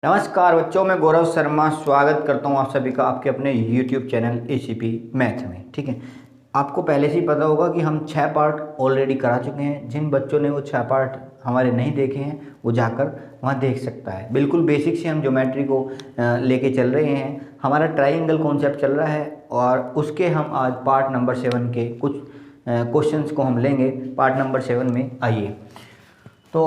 नमस्कार बच्चों, मैं गौरव शर्मा स्वागत करता हूं आप सभी का आपके अपने YouTube चैनल ACP मैथ में। ठीक है, आपको पहले से ही पता होगा कि हम 6 पार्ट ऑलरेडी करा चुके हैं। जिन बच्चों ने वो 6 पार्ट हमारे नहीं देखे हैं वो जाकर वहां देख सकता है। बिल्कुल बेसिक से हम ज्योमेट्री को लेके चल रहे हैं। हमारा ट्राइंगल कॉन्सेप्ट चल रहा है और उसके हम आज पार्ट नंबर 7 के कुछ क्वेश्चंस को हम लेंगे। पार्ट नंबर 7 में आइए। तो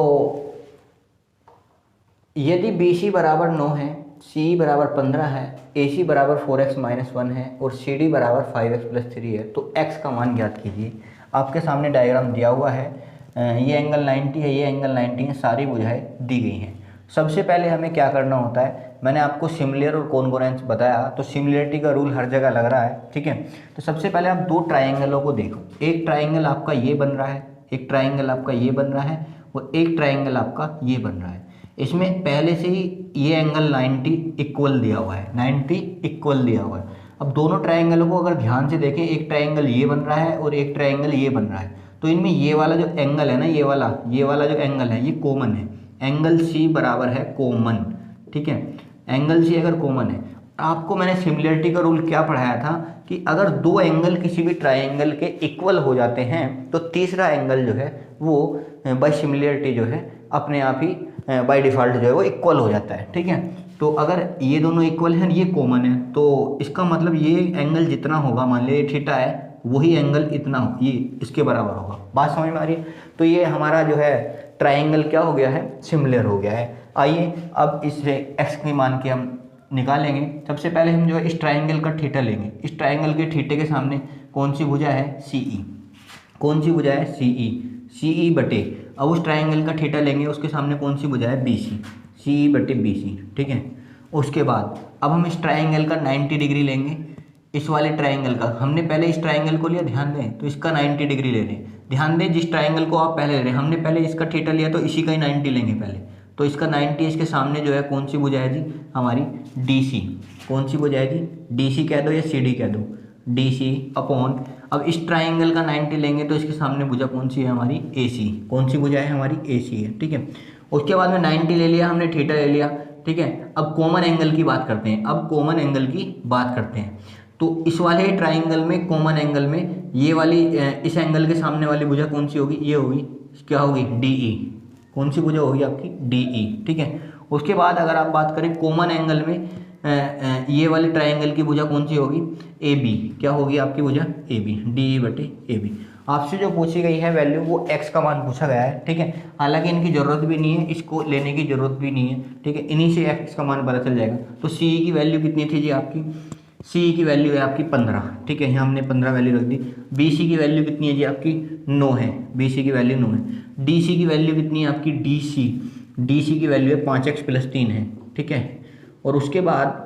यदि BC बराबर 9 है, CE बराबर 15 है, AC बराबर 4x - 1 है और CD बराबर 5x + 3 है, तो x का मान ज्ञात कीजिए। आपके सामने डायग्राम दिया हुआ है। ये एंगल 90 है, ये एंगल 90 है, सारी भुजाएं दी गई हैं। सबसे पहले हमें क्या करना होता है, मैंने आपको सिमिलर और कॉन्ग्रुएंस बताया, तो सिमिलरिटी का रूल हर जगह लग रहा है। ठीक है, तो सबसे पहले आप दो ट्राइंगलों को देखो। एक ट्राइंगल आपका ये बन रहा है, एक ट्राइंगल आपका ये बन रहा है और एक ट्राइंगल आपका ये बन रहा है। इसमें पहले से ही ये एंगल 90 इक्वल दिया हुआ है, 90 इक्वल दिया हुआ है। अब दोनों ट्राइंगलों को अगर ध्यान से देखें, एक ट्राइंगल ये बन रहा है और एक ट्राइंगल ये बन रहा है, तो इनमें ये वाला जो एंगल है ना, ये वाला जो एंगल है ये कॉमन है। एंगल C बराबर है कॉमन। ठीक है, एंगल C अगर कॉमन है, आपको मैंने सिमिलरिटी का रूल क्या पढ़ाया था कि अगर दो एंगल किसी भी ट्राइंगल के इक्वल हो जाते हैं तो तीसरा एंगल जो है वो बाय सिमिलरिटी जो है अपने आप ही बाय डिफ़ॉल्ट जो है वो इक्वल हो जाता है। ठीक है, तो अगर ये दोनों इक्वल हैं, ये कॉमन है, तो इसका मतलब ये एंगल जितना होगा, मान लीजिए थीटा है, वही एंगल इतना हो, ये इसके बराबर होगा। बात समझ में आ रही है? तो ये हमारा जो है ट्राइंगल क्या हो गया है, सिमिलर हो गया है। आइए अब इससे x के मान के हम निकालेंगे। सबसे पहले हम जो है इस ट्राइंगल का थीटा लेंगे। इस ट्राइंगल के थीटे के सामने कौन सी भुजा है, CE। कौन सी भुजा है, CE बटे, अब उस ट्राइंगल का थीटा लेंगे, उसके सामने कौन सी भुजा है, BC, CE बटे BC। ठीक है, उसके बाद अब हम इस ट्राइंगल का 90 डिग्री लेंगे। इस वाले ट्राइंगल का हमने पहले इस ट्राइंगल को लिया, ध्यान दें, तो इसका 90 डिग्री ले लें। ध्यान दें, जिस ट्राइंगल को आप पहले ले रहे हैं, हमने पहले इसका थीटा लिया तो इसी का ही 90 लेंगे पहले। तो इसका 90, इसके सामने जो है कौन सी भुजा है जी, हमारी DC। कौन सी भुजा है जी, DC कह दो या CD कह दो, DC अपॉन, अब इस ट्राइंगल का 90 लेंगे तो इसके सामने भुजा कौन सी है, हमारी AC। कौन सी भुजा है, हमारी AC है। ठीक है, उसके बाद में 90 ले लिया हमने, थीटा ले लिया। ठीक है, अब कॉमन एंगल की बात करते हैं। अब कॉमन एंगल की बात करते हैं, तो इस वाले ट्राइंगल में, कॉमन एंगल में, ये वाली इस एंगल के सामने वाली भुजा कौन सी होगी, ये होगी, क्या होगी, DE। कौन सी भुजा होगी आपकी, DE। ठीक है, उसके बाद अगर आप बात करें कॉमन एंगल में, ये वाले ट्राइंगल की भुजा कौन सी होगी, AB। क्या होगी आपकी भुजा, AB, DE बटे AB। आपसे जो पूछी गई है वैल्यू वो x का मान पूछा गया है। ठीक है, हालांकि इनकी ज़रूरत भी नहीं है, इसको लेने की ज़रूरत भी नहीं है। ठीक है, इन्हीं से x का मान पता चल जाएगा। तो CE की वैल्यू कितनी थी जी आपकी, CE की वैल्यू है आपकी 15। ठीक है, यहाँ हमने 15 वैल्यू रख दी। BC की वैल्यू कितनी है जी आपकी, 9 है, BC की वैल्यू 9 है। DC की वैल्यू कितनी है आपकी, DC की वैल्यू है 5x + 3 है। ठीक है, और उसके बाद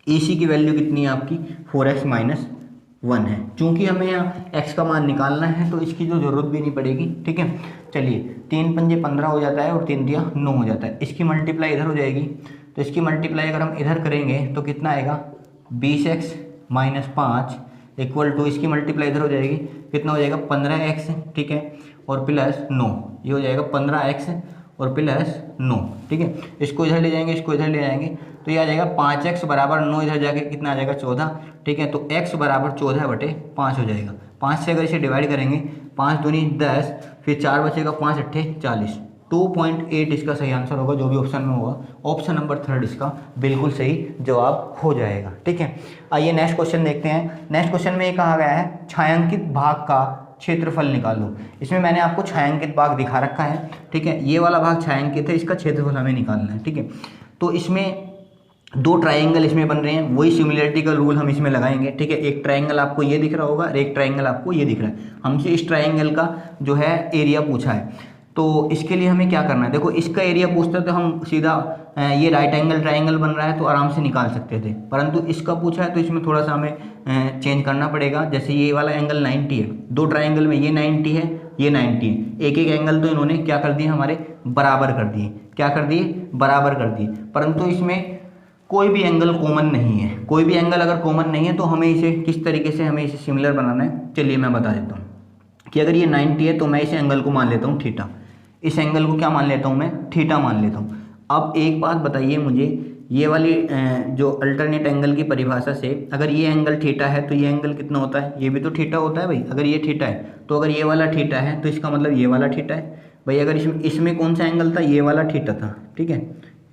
AC की वैल्यू कितनी है आपकी, 4x - 1 है। चूंकि हमें यहाँ x का मान निकालना है तो इसकी जो ज़रूरत भी नहीं पड़ेगी। ठीक है, चलिए, 3 पंजे 15 हो जाता है और 3 दिया 9 हो जाता है। इसकी मल्टीप्लाई इधर हो जाएगी, तो इसकी मल्टीप्लाई अगर हम इधर करेंगे तो कितना आएगा, 20x - 5 इक्वल टू, इसकी मल्टीप्लाई इधर हो जाएगी, कितना हो जाएगा, 15x। ठीक है, और प्लस 9, ये हो जाएगा 15x और प्लस 9। ठीक है, इसको इधर ले जाएंगे, इसको इधर ले जाएंगे, तो ये आ जाएगा 5x बराबर 9, इधर जाके कितना आ जाएगा, 14। ठीक है, तो x बराबर 14 बटे 5 हो जाएगा। 5 से अगर इसे डिवाइड करेंगे, 5 दूनी 10, फिर 4 बचेगा, 5 अट्ठे 40। 2.8 इसका सही आंसर होगा, जो भी ऑप्शन में होगा। ऑप्शन नंबर 3 इसका बिल्कुल सही जवाब हो जाएगा। ठीक है, आइए नेक्स्ट क्वेश्चन देखते हैं। नेक्स्ट क्वेश्चन में ये कहा गया है, छायांकित भाग का क्षेत्रफल निकालो। इसमें मैंने आपको छायांकित भाग दिखा रखा है। ठीक है, ये वाला भाग छायांकित है, इसका क्षेत्रफल हमें निकालना है। ठीक है, तो इसमें दो ट्राइंगल इसमें बन रहे हैं, वही सिमिलरिटी का रूल हम इसमें लगाएंगे। ठीक है, एक ट्राइंगल आपको ये दिख रहा होगा और एक ट्राइंगल आपको ये दिख रहा है। हमसे इस ट्राइंगल का जो है एरिया पूछा है, तो इसके लिए हमें क्या करना है, देखो इसका एरिया पूछता है तो हम सीधा ये राइट एंगल ट्राइंगल बन रहा है तो आराम से निकाल सकते थे, परंतु इसका पूछा है तो इसमें थोड़ा सा हमें चेंज करना पड़ेगा। जैसे ये वाला एंगल 90 है, दो ट्राइंगल में ये 90 है, ये 90 है, एक एक एंगल तो इन्होंने क्या कर दिए, हमारे बराबर कर दिए। क्या कर दिए, बराबर कर दिए, परंतु इसमें कोई भी एंगल कॉमन नहीं है। कोई भी एंगल अगर कॉमन नहीं है तो हमें इसे किस तरीके से हमें इसे सिमिलर बनाना है, चलिए मैं बता देता हूँ कि अगर ये 90 है तो मैं इस एंगल को मान लेता हूँ थीटा, इस एंगल को क्या मान लेता हूँ मैं, थीटा मान लेता हूँ। अब एक बात बताइए मुझे, ये वाली जो अल्टरनेट एंगल की परिभाषा से अगर ये एंगल थीटा है तो ये एंगल कितना होता है, ये भी तो थीटा होता है भाई। अगर ये थीटा है तो अगर ये वाला थीटा है तो इसका मतलब ये वाला थीटा है भाई। अगर इसमें कौन सा एंगल था, ये वाला थीटा था, ठीक है।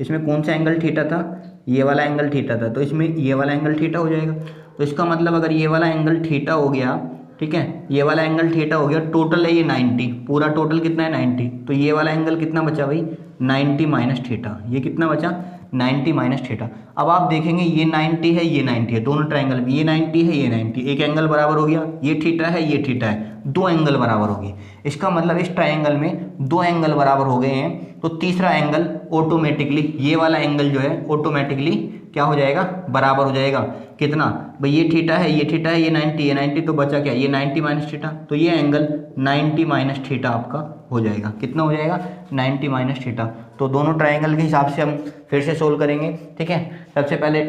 इसमें कौन सा एंगल थीटा था, ये वाला एंगल थीटा था, तो इसमें ये वाला एंगल थीटा हो जाएगा। तो इसका मतलब अगर ये वाला एंगल थीटा हो गया, ठीक है, ये वाला एंगल थीटा हो गया, टोटल है ये 90, पूरा टोटल कितना है 90, तो ये वाला एंगल कितना बचा भाई 90 माइनस थीटा, ये कितना बचा 90 माइनस थीटा। अब आप देखेंगे ये 90 है ये 90 है, दोनों ट्रायंगल में ये 90 है ये 90, एक एंगल बराबर हो गया, ये थीटा है ये थीटा है, दो एंगल बराबर हो गए। इसका मतलब इस ट्रायंगल में दो एंगल बराबर हो गए हैं, तो तीसरा एंगल ऑटोमेटिकली, ये वाला एंगल जो है ऑटोमेटिकली क्या हो जाएगा, बराबर हो जाएगा। कितना भाई, ये थीटा है ये थीटा है, ये 90 है 90, तो बचा क्या, ये 90 माइनस थीटा, तो ये एंगल 90 माइनस थीटा आपका हो जाएगा। कितना हो जाएगा 90 माइनस थीटा। तो दोनों ट्रायंगल के हिसाब से हम फिर से सोल्व करेंगे, ठीक है। सबसे पहले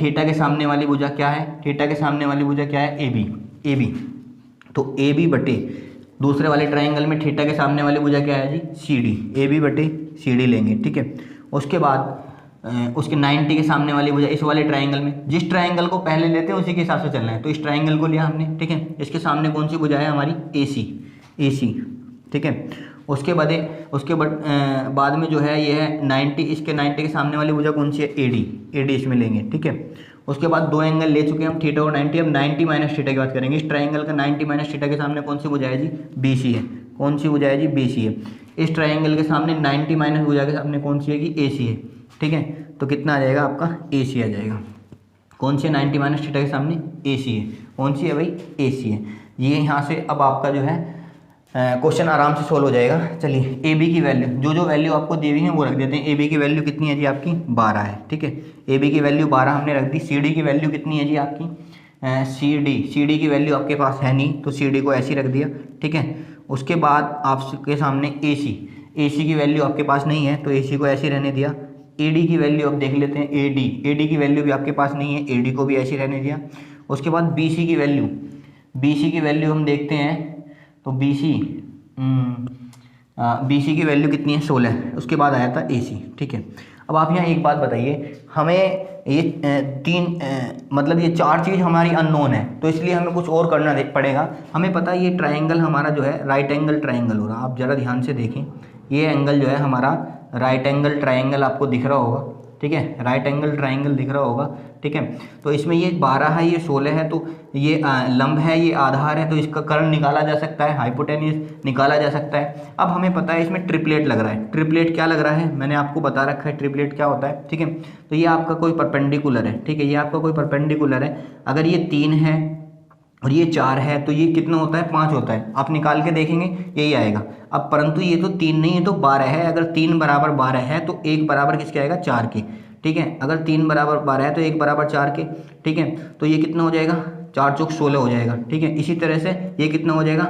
थीटा के सामने वाली भुजा क्या है, थीटा के सामने वाली भुजा क्या है, ए बी, तो ए बी बटे दूसरे वाले ट्रायंगल में थीटा के सामने वाली भुजा क्या है जी, सी डी, ए बी बटे सी डी लेंगे, ठीक है। उसके बाद उसके 90 के सामने वाली भुजा इस वाले ट्रायंगल में, जिस ट्रायंगल को पहले लेते हैं उसी के हिसाब से चलना है। तो इस ट्रायंगल को लिया हमने, ठीक है। इसके सामने कौन सी भुजा है हमारी, ए सी, ठीक है। उसके बाद में जो है ये है 90, इसके 90 के सामने वाली भुजा कौन सी है, ए डी इसमें लेंगे, ठीक है। उसके बाद दो एंगल ले चुके हैं हम, थीटा और 90। अब 90 माइनस थीटा की बात करेंगे। इस ट्रायंगल का 90 माइनस थीटा के सामने कौन सी भुजा है जी, बी सी है। कौन सी भुजा है जी, बी सी है। इस ट्रायंगल के सामने 90 माइनस भुजा के सामने कौन सी है कि ए सी है, ठीक है। तो कितना आ जाएगा आपका, ए सी आ जाएगा। कौन सी 90 माइनस थीटा के सामने, ए सी है। कौन सी है भाई, ए सी है। ये यहाँ से अब आपका जो है क्वेश्चन आराम से सोल्व हो जाएगा। चलिए ए बी की वैल्यू, जो वैल्यू आपको दी हुई है वो रख देते हैं। ए बी की वैल्यू कितनी है जी आपकी, 12 है, ठीक है। ए बी की वैल्यू 12 हमने रख दी। सी डी की वैल्यू कितनी है जी आपकी, सी डी की वैल्यू आपके पास है नहीं, तो सी डी को ऐसे ही रख दिया, ठीक है। उसके बाद आपके सामने ए सी की वैल्यू आपके पास नहीं है, तो ए सी को ऐसे ही रहने दिया। ए डी की वैल्यू अब देख लेते हैं, ए डी की वैल्यू भी आपके पास नहीं है, ए डी को भी ऐसे ही रहने दिया। उसके बाद बी सी की वैल्यू हम देखते हैं, तो बी सी की वैल्यू कितनी है, 16। उसके बाद आया था ए सी, ठीक है। अब आप यहाँ एक बात बताइए, हमें ये मतलब ये चार चीज़ हमारी अननोन है, तो इसलिए हमें कुछ और करना पड़ेगा। हमें पता है ये ट्रायंगल हमारा जो है राइट एंगल ट्रायंगल हो रहा है। आप ज़रा ध्यान से देखें, ये एंगल जो है हमारा राइट एंगल ट्रायंगल आपको दिख रहा होगा, ठीक है। राइट एंगल ट्रायंगल दिख रहा होगा, ठीक है। तो इसमें ये 12 है ये 16 है, तो ये लंब है ये आधार है, तो इसका कर्ण निकाला जा सकता है, हाइपोटेन्यूज निकाला जा सकता है। अब हमें पता है इसमें ट्रिपलेट लग रहा है। ट्रिपलेट क्या लग रहा है, मैंने आपको बता रखा है ट्रिपलेट क्या होता है, ठीक है। तो ये आपका कोई परपेंडिकुलर है, ठीक है, ये आपका कोई परपेंडिकुलर है। अगर ये 3 है और ये 4 है तो ये कितना होता है, 5 होता है। आप निकाल के देखेंगे यही आएगा। अब परंतु ये तो 3 नहीं है तो 12 है। अगर 3 बराबर 12 है तो 1 बराबर किसके आएगा, 4 के, ठीक है। अगर 3 बराबर 12 है तो 1 बराबर 4 के, ठीक है। तो ये कितना हो जाएगा, 4 चौक 16 हो जाएगा, ठीक है। इसी तरह से ये कितना हो जाएगा,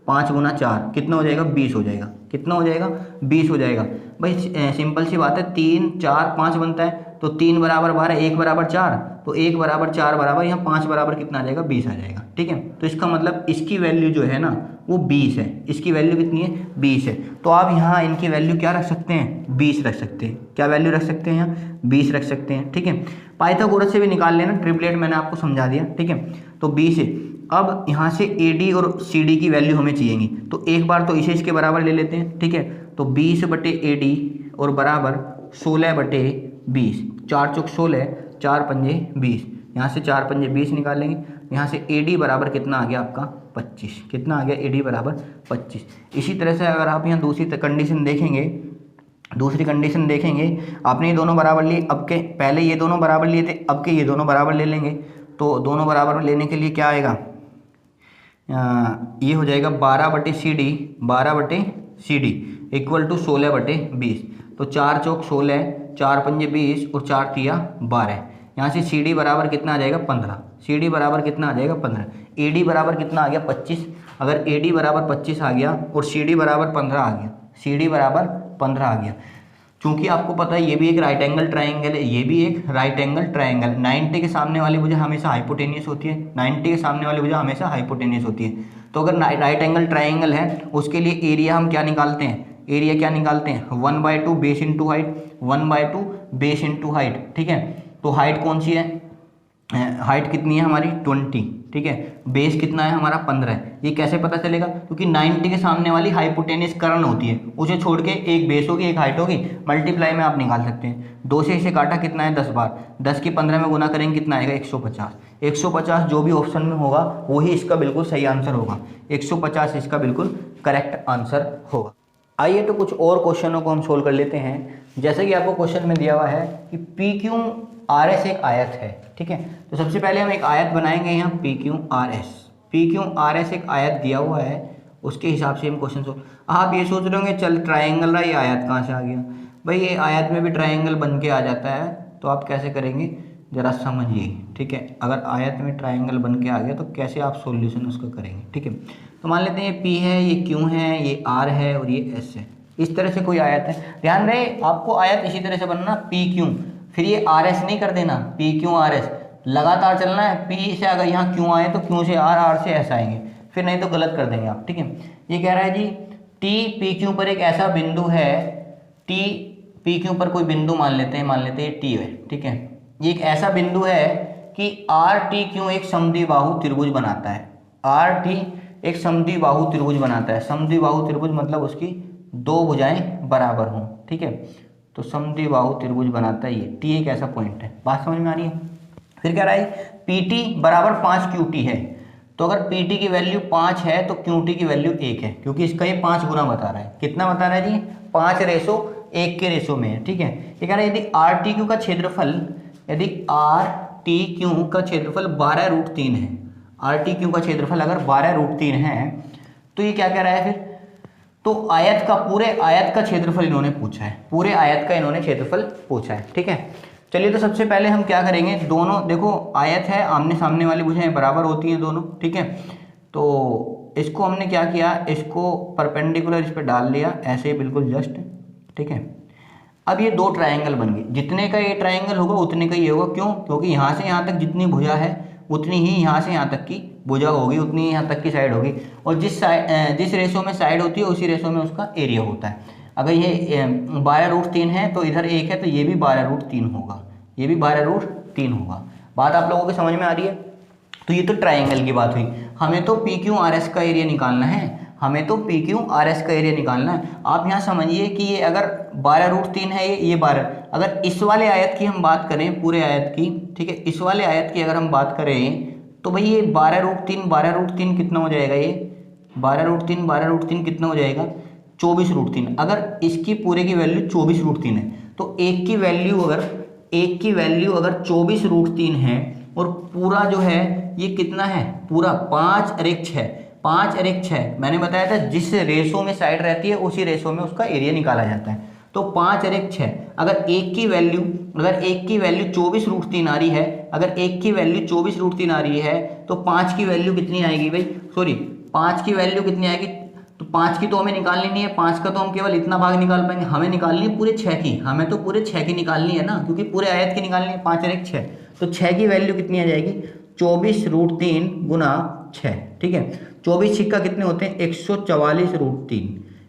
5 गुना 4 कितना हो जाएगा, 20 हो जाएगा। कितना हो जाएगा, 20 हो जाएगा भाई। सिंपल सी बात है, 3 4 5 बनता है, तो 3 बराबर 12, 1 बराबर 4, तो 1 बराबर 4 बराबर यहाँ 5 बराबर कितना आ जाएगा, 20 आ जाएगा, ठीक है। तो इसका मतलब इसकी वैल्यू जो है ना वो 20 है। इसकी वैल्यू कितनी है, 20 है। तो आप यहाँ इनकी वैल्यू क्या रख सकते हैं, 20 रख सकते हैं। क्या वैल्यू रख सकते हैं यहाँ, 20 रख सकते हैं, ठीक है। पाइथागोरस से भी निकाल लेना, ट्रिपलेट मैंने आपको समझा दिया, ठीक है। तो 20 है। अब यहाँ से ए डी और सी डी की वैल्यू हमें चाहिएगी, तो एक बार तो इसे इसके बराबर ले लेते हैं, ठीक है। तो 20 बटे ए डी और बराबर 16 बटे 20, 4 चौक 16, 4 पंजे 20, यहाँ से 4 पंजे 20 निकाल लेंगे। यहाँ से ए डी बराबर कितना आ गया आपका, 25। कितना आ गया, ए डी बराबर 25। इसी तरह से अगर आप यहाँ दूसरी कंडीशन देखेंगे, आपने ये दोनों बराबर लिए, अब के पहले ये दोनों बराबर लिए थे, अब के ये दोनों बराबर ले लेंगे। तो दोनों बराबर लेने के लिए क्या आएगा, ये हो जाएगा 12 बटे सी डी इक्वल टू 16 बटे 20। तो 4 चौक 16, 4 पंजे 20 और 4 तिया 12। यहाँ से सी डी बराबर कितना आ जाएगा, 15। सी डी बराबर कितना आ जाएगा, 15। ए डी बराबर कितना आ गया, 25। अगर ए डी बराबर 25 आ गया और सी डी बराबर 15 आ गया, सी डी बराबर 15 आ गया। चूंकि आपको पता है ये भी एक राइट एंगल ट्रायंगल है, ये भी एक राइट एंगल ट्रायंगल। 90 के सामने वाली भुजा हमेशा हाइपोटेनियस होती है, 90 के सामने वाली भुजा हमेशा हाइपोटेनियस होती है। तो अगर राइट एंगल ट्रायंगल है उसके लिए एरिया हम क्या निकालते हैं, एरिया क्या निकालते हैं, 1/2 base into height, 1/2 base into height, ठीक है। तो हाइट कौन सी है, हाइट कितनी है हमारी 20, ठीक है। बेस कितना है हमारा 15 है। ये कैसे पता चलेगा, क्योंकि 90 के सामने वाली हाइपोटेनस कर्ण होती है, उसे छोड़ के एक बेस होगी एक हाइट होगी, मल्टीप्लाई में आप निकाल सकते हैं। 2 से इसे काटा कितना है 10 बार, 10 की 15 में गुना करेंगे कितना आएगा 150। 150 जो भी ऑप्शन में होगा वही इसका बिल्कुल सही आंसर होगा, 150 इसका बिल्कुल करेक्ट आंसर होगा। आइए तो कुछ और क्वेश्चनों को हम सोल्व कर लेते हैं। जैसे कि आपको क्वेश्चन में दिया हुआ है कि पी क्यू आर एस एक आयत है, ठीक है। तो सबसे पहले हम एक आयत बनाएंगे यहाँ P Q R S. P Q R S एक आयत दिया हुआ है, उसके हिसाब से हम क्वेश्चन सोल्व। आप ये सोच रहे होंगे चल ट्राइंगल रहा, ये आयत कहाँ से आ गया भाई, ये आयत में भी ट्राइंगल बन के आ जाता है। तो आप कैसे करेंगे जरा समझिए, ठीक है। अगर आयत में ट्राइंगल बन के आ गया तो कैसे आप सॉल्यूशन उसका करेंगे, ठीक है। तो मान लेते हैं ये P है, ये Q है, ये R है और ये S है। इस तरह से कोई आयत है, ध्यान रहे आपको आयत इसी तरह से बनना PQ, फिर ये RS नहीं कर देना, PQ RS लगातार चलना है। P से अगर यहाँ Q आए तो Q से R, R से S आएंगे, फिर नहीं तो गलत कर देंगे आप, ठीक है। ये कह रहा है जी T PQ पर एक ऐसा बिंदु है, T PQ पर कोई बिंदु मान लेते हैं T है, ठीक है। ये एक ऐसा बिंदु है कि RTQ एक समद्विबाहु त्रिभुज बनाता है। RT एक समद्विबाहु त्रिभुज बनाता है। समद्विबाहु त्रिभुज मतलब उसकी दो भुजाएं बराबर हों, ठीक है। तो समद्विबाहु त्रिभुज बनाता है ये, T एक ऐसा पॉइंट है। बात समझ में आ रही है। फिर कह रहा है PT बराबर 5 QT है। तो अगर PT की वैल्यू 5 है तो QT की वैल्यू 1 है, क्योंकि इसका ये 5 गुना बता रहा है। कितना बता रहा है जी, 5:1 के रेशो में है, ठीक है। ये कह रहा है यदि RTQ का क्षेत्रफल, यदि RTQ का क्षेत्रफल 12√3 है, RTQ का क्षेत्रफल अगर 12√3 है, तो ये क्या कह रहा है फिर, तो आयत का, पूरे आयत का क्षेत्रफल इन्होंने पूछा है, पूरे आयत का इन्होंने क्षेत्रफल पूछा है, ठीक है। चलिए तो सबसे पहले हम क्या करेंगे, दोनों देखो आयत है, आमने सामने वाली भुजाएं बराबर होती हैं दोनों, ठीक है। तो इसको हमने क्या किया, इसको परपेंडिकुलर इस पर डाल लिया ऐसे बिल्कुल जस्ट, ठीक है। अब ये दो ट्रायंगल बन गए, जितने का ये ट्रायंगल होगा उतने का ये होगा। क्यों, क्योंकि यहाँ से यहाँ तक जितनी भुजा है उतनी ही यहाँ से यहाँ तक की भुजा होगी, उतनी ही यहाँ तक की साइड होगी। और जिस रेशो में साइड होती है उसी रेशो में उसका एरिया होता है। अगर ये 12√3 है तो इधर 1 है, तो ये भी 12√3 होगा, ये भी 12√3 होगा। बात आप लोगों को समझ में आ रही है। तो ये तो ट्राइंगल की बात हुई। हमें तो PQRS का एरिया निकालना है, हमें तो PQRS का एरिया निकालना है। आप यहाँ समझिए कि ये अगर 12√3 है, ये 12, अगर इस वाले आयत की हम बात करें, पूरे आयत की, ठीक है, इस वाले आयत की अगर हम बात करें तो भाई ये 12√3 कितना हो जाएगा, ये 12√3 कितना हो जाएगा 24√3। अगर इसकी पूरे की वैल्यू 24√3 है तो एक की वैल्यू अगर 24√3 है और पूरा जो है ये कितना है, पूरा 5/6, 5/6 मैंने बताया था जिस रेशो में साइड रहती है उसी रेशो में उसका एरिया निकाला जाता है। तो 5/6, अगर एक की वैल्यू 24√3 आ रही है, अगर एक की वैल्यू 24√3 आ रही है तो 5 की वैल्यू कितनी आएगी भाई, सॉरी 5 की वैल्यू कितनी आएगी, तो 5 की तो हमें निकालनी नहीं है, 5 का तो हम केवल इतना भाग निकाल पाएंगे, हमें निकालनी है पूरे 6 की, हमें तो पूरे 6 की निकालनी है ना, क्योंकि पूरे आयत की निकालनी है 5/6। तो 6 की वैल्यू कितनी आ जाएगी 24√3 गुना 6, ठीक है। 24 छिक्का कितने होते हैं 144√3,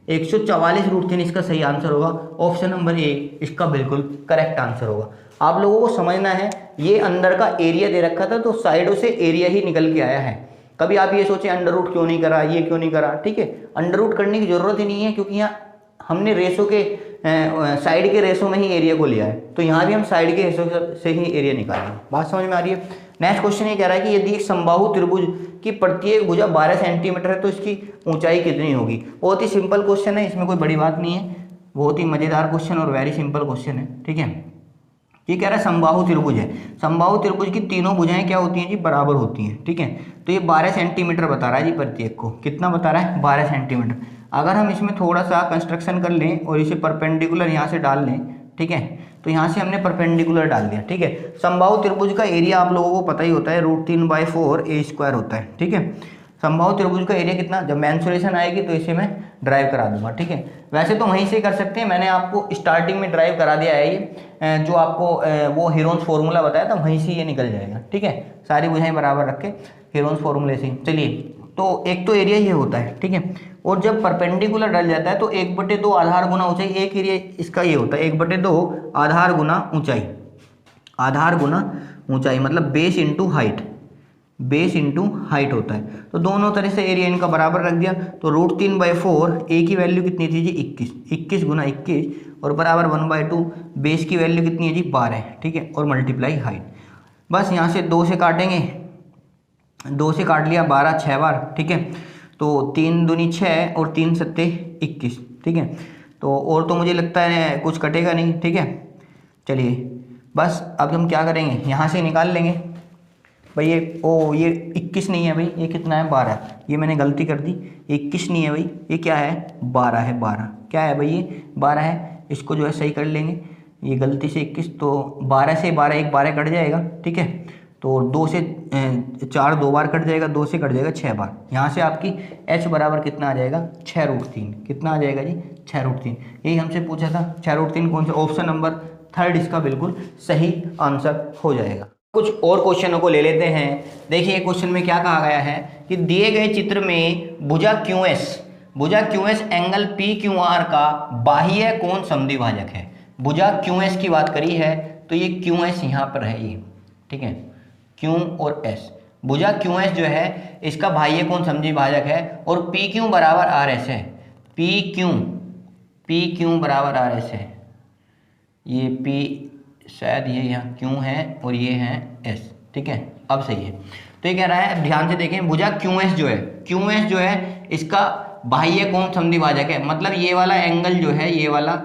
144√3 इसका सही आंसर होगा। ऑप्शन नंबर ए इसका बिल्कुल करेक्ट आंसर होगा। आप लोगों को समझना है, ये अंदर का एरिया दे रखा था तो साइडों से एरिया ही निकल के आया है। कभी आप ये सोचे अंडर रूट क्यों नहीं करा, ये क्यों नहीं करा, ठीक है, अंडर रूट करने की जरूरत ही नहीं है, क्योंकि यहाँ हमने रेशो के साइड के रेशो में ही एरिया को लिया है, तो यहाँ भी हम साइड के रेशो से ही एरिया निकालेंगे। बात समझ में आ रही है। नेक्स्ट क्वेश्चन ये कह रहा है कि यदि एक समबाहु त्रिभुज की प्रत्येक भुजा 12 सेंटीमीटर है तो इसकी ऊंचाई कितनी होगी। बहुत ही सिंपल क्वेश्चन है, इसमें कोई बड़ी बात नहीं है, बहुत ही मजेदार क्वेश्चन और वेरी सिंपल क्वेश्चन है, ठीक है। ये कह रहा है समबाहु त्रिभुज है, समबाहु त्रिभुज की तीनों भुजाएं क्या होती हैं जी, बराबर होती हैं, ठीक है। तो ये 12 सेंटीमीटर बता रहा है जी प्रत्येक को, कितना बता रहा है 12 सेंटीमीटर। अगर हम इसमें थोड़ा सा कंस्ट्रक्शन कर लें और इसे परपेंडिकुलर यहाँ से डाल लें, ठीक है, तो यहाँ से हमने परपेंडिकुलर डाल दिया, ठीक है। समबाहु त्रिभुज का एरिया आप लोगों को पता ही होता है, √3/4 a² होता है, ठीक है। समबाहु त्रिभुज का एरिया कितना, जब मेंसुरेशन आएगी तो इसे मैं ड्राइव करा दूंगा, ठीक है। वैसे तो वहीं से कर सकते हैं, मैंने आपको स्टार्टिंग में ड्राइव करा दिया है, ये जो आपको वो हीरोन्स फॉर्मूला बताया था वहीं से ये निकल जाएगा, ठीक है। सारी भुजाएं बराबर रख के हीरोन्स फॉर्मूले से। चलिए, तो एक तो एरिया ये होता है, ठीक है। और जब परपेंडिकुलर डल जाता है तो 1/2 आधार गुना ऊंचाई, एक एरिया इसका ये होता है 1/2 आधार गुना ऊंचाई, आधार गुना ऊंचाई मतलब base into height, base into height होता है। तो दोनों तरह से एरिया इनका बराबर रख दिया, तो √3/4 ए की वैल्यू कितनी थी जी 21, 21 गुना 21 और बराबर 1/2 बेस की वैल्यू कितनी है जी 12, ठीक है, और मल्टीप्लाई हाइट। बस यहाँ से 2 से काटेंगे, 2 से काट लिया 12 6 बार, ठीक है, तो 3 दूनी 6 और 3 सत्ते 21, ठीक है। तो और तो मुझे लगता है कुछ कटेगा नहीं, ठीक है। चलिए बस अब हम क्या करेंगे, यहाँ से निकाल लेंगे भाई ये 21 नहीं है भाई, ये कितना है 12, ये मैंने गलती कर दी, 21 नहीं है भाई, ये क्या है 12 है, 12 क्या है भाई ये 12 है, इसको जो है सही कर लेंगे, ये गलती से 21, तो 12 से 12 एक 12 कट जाएगा, ठीक है, तो 2 से 4 2 बार कट जाएगा, 2 से कट जाएगा 6 बार, यहाँ से आपकी h बराबर कितना आ जाएगा 6√3, कितना आ जाएगा जी 6√3, यही हमसे पूछा था 6√3 कौन सा, ऑप्शन नंबर 3 इसका बिल्कुल सही आंसर हो जाएगा। कुछ और क्वेश्चनों को ले लेते हैं। देखिए क्वेश्चन में क्या कहा गया है कि दिए गए चित्र में भुजा QS एंगल PQR का बाह्य कोण समद्विभाजक है। भुजा QS की बात करी है तो ये QS यहाँ पर है, ये ठीक है, Q और S, भुजा QS जो है इसका बाह्य कोण समद्विभाजक है और PQ बराबर RS है, PQ बराबर RS है, ये P शायद ये यहाँ Q है और ये है S, ठीक है, अब सही है। तो ये कह रहा है, ध्यान से देखें, भुजा QS जो है इसका बाह्य कोण समद्विभाजक है, मतलब ये वाला एंगल जो है, ये वाला,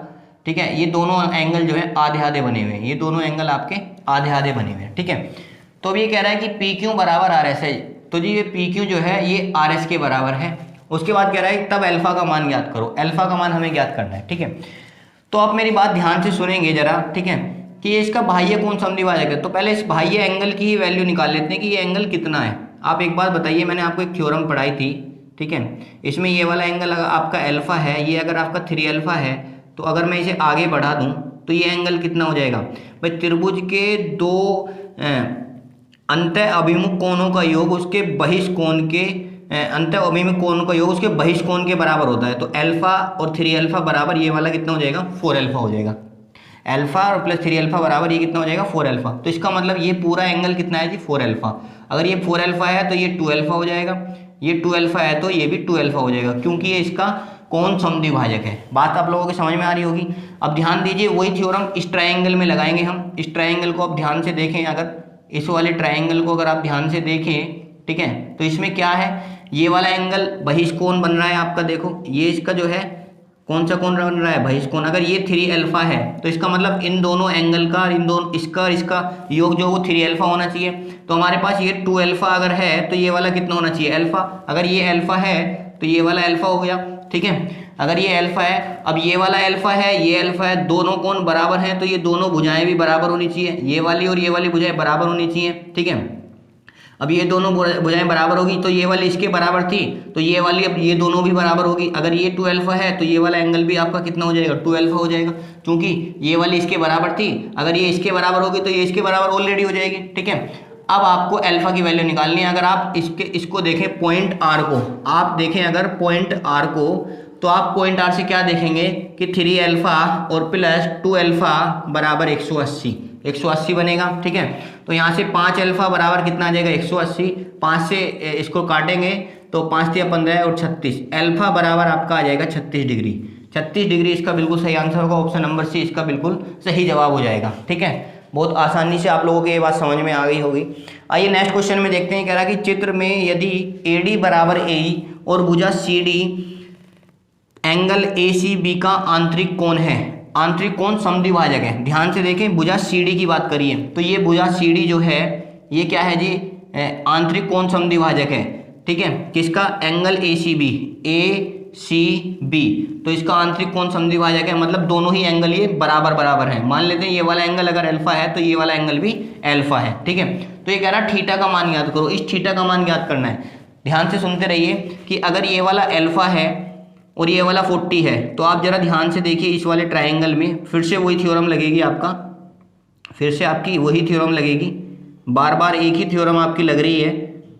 ठीक है, ये दोनों एंगल जो है आधे आधे बने हुए हैं, ये दोनों एंगल आपके आधे आधे बने हुए हैं, ठीक है। तो अब ये कह रहा है कि PQ बराबर RS है, तो जी ये PQ जो है ये RS के बराबर है। उसके बाद कह रहा है तब अल्फा का मान ज्ञात करो, अल्फा का मान हमें ज्ञात करना है, ठीक है। तो आप मेरी बात ध्यान से सुनेंगे जरा, ठीक है, कि ये इसका बाह्य कोण समद्विभाजक है, तो पहले इस बाह्य एंगल की ही वैल्यू निकाल लेते हैं कि ये एंगल कितना है। आप एक बात बताइए, मैंने आपको एक थ्योरम पढ़ाई थी, ठीक है, इसमें ये वाला एंगल अगर आपका अल्फा है, ये अगर आपका 3 अल्फा है, तो अगर मैं इसे आगे बढ़ा दूं तो ये एंगल कितना हो जाएगा भाई, त्रिभुज के 2 अंतः अभिमुख कोणों का योग उसके बहिष कोण के अंतः अभिमुख कोणों का योग उसके बहिष कोण के बराबर होता है। तो अल्फा और 3 अल्फा बराबर ये वाला कितना हो जाएगा 4 अल्फा हो जाएगा, अल्फा और प्लस 3 अल्फा बराबर ये कितना हो जाएगा 4 अल्फा। तो इसका मतलब ये पूरा एंगल कितना है जी 4 अल्फा। अगर ये 4 अल्फा है तो ये 2 अल्फा हो जाएगा, ये 2 अल्फा है तो ये भी 2 अल्फा हो जाएगा, क्योंकि ये इसका कोण समद्विभाजक है। बात आप लोगों को समझ में आ रही होगी। अब ध्यान दीजिए, वही थ्योरम इस ट्रायंगल में लगाएंगे हम। इस ट्रायंगल को आप ध्यान से देखें, अगर इस वाले ट्रायंगल को अगर आप ध्यान से देखें, ठीक है, तो इसमें क्या है, ये वाला एंगल बहिष कोण बन रहा है आपका, देखो ये इसका जो है कौन सा कोण बन रहा है बहिष कोण। अगर ये 3 अल्फा है तो इसका मतलब इन दोनों एंगल का, इन दोनों इसका और इसका योग जो वो 3 अल्फा होना चाहिए। तो हमारे पास ये 2 अल्फा अगर है तो ये वाला कितना होना चाहिए अल्फा। अगर ये अल्फा है तो ये वाला अल्फा हो गया, ठीक है। अगर ये अल्फा है, अब ये वाला अल्फा है, ये अल्फा है, दोनों कोण बराबर हैं तो ये दोनों भुजाएं भी बराबर होनी चाहिए, ये वाली और ये वाली भुजाएं बराबर होनी चाहिए, ठीक है। अब ये दोनों भुजाएं बराबर होगी तो ये वाली इसके बराबर थी तो ये वाली अब ये दोनों भी बराबर होगी। अगर ये 2 अल्फा है तो ये वाला एंगल भी आपका कितना हो जाएगा 2 अल्फा हो जाएगा, क्योंकि ये वाली इसके बराबर थी। अगर ये इसके बराबर होगी तो ये इसके बराबर ऑलरेडी हो जाएगी, ठीक है। अब आपको अल्फा की वैल्यू निकालनी है। अगर आप इसको देखें पॉइंट आर को, आप देखें अगर पॉइंट आर को, तो आप पॉइंट आर से क्या देखेंगे कि 3 अल्फा और प्लस 2 अल्फा बराबर 180 बनेगा, ठीक है। तो यहाँ से 5 अल्फा बराबर कितना आ जाएगा 180, 5 से इसको काटेंगे तो 5 या 15 और 36, अल्फा बराबर आपका आ जाएगा 36 डिग्री। 36 डिग्री इसका बिल्कुल सही आंसर होगा, ऑप्शन नंबर सी इसका बिल्कुल सही जवाब हो जाएगा, ठीक है। बहुत आसानी से आप लोगों को ये बात समझ में आ गई होगी। आइए नेक्स्ट क्वेश्चन में देखते हैं। कह रहा है कि चित्र में यदि AD बराबर AE और भुजा CD एंगल ACB का आंतरिक कोण है, आंतरिक कोण समद्विभाजक है। ध्यान से देखें, भुजा CD की बात करिए तो ये भुजा CD जो है ये क्या है जी आंतरिक कोण समद्विभाजक है, ठीक है। किसका एंगल ACB तो इसका आंतरिक कोण समद्विभाजक है, मतलब दोनों ही एंगल ये बराबर बराबर हैं। मान लेते हैं ये वाला एंगल अगर अल्फा है तो ये वाला एंगल भी अल्फा है, ठीक है। तो ये कह रहा है थीटा का मान ज्ञात करो, इस थीटा का मान ज्ञात करना है। ध्यान से सुनते रहिए कि अगर ये वाला अल्फा है और ये वाला 40 है तो आप जरा ध्यान से देखिए इस वाले ट्रायंगल में फिर से वही थ्योरम लगेगी आपका, फिर से आपकी वही थ्योरम लगेगी, बार बार एक ही थ्योरम आपकी लग रही है,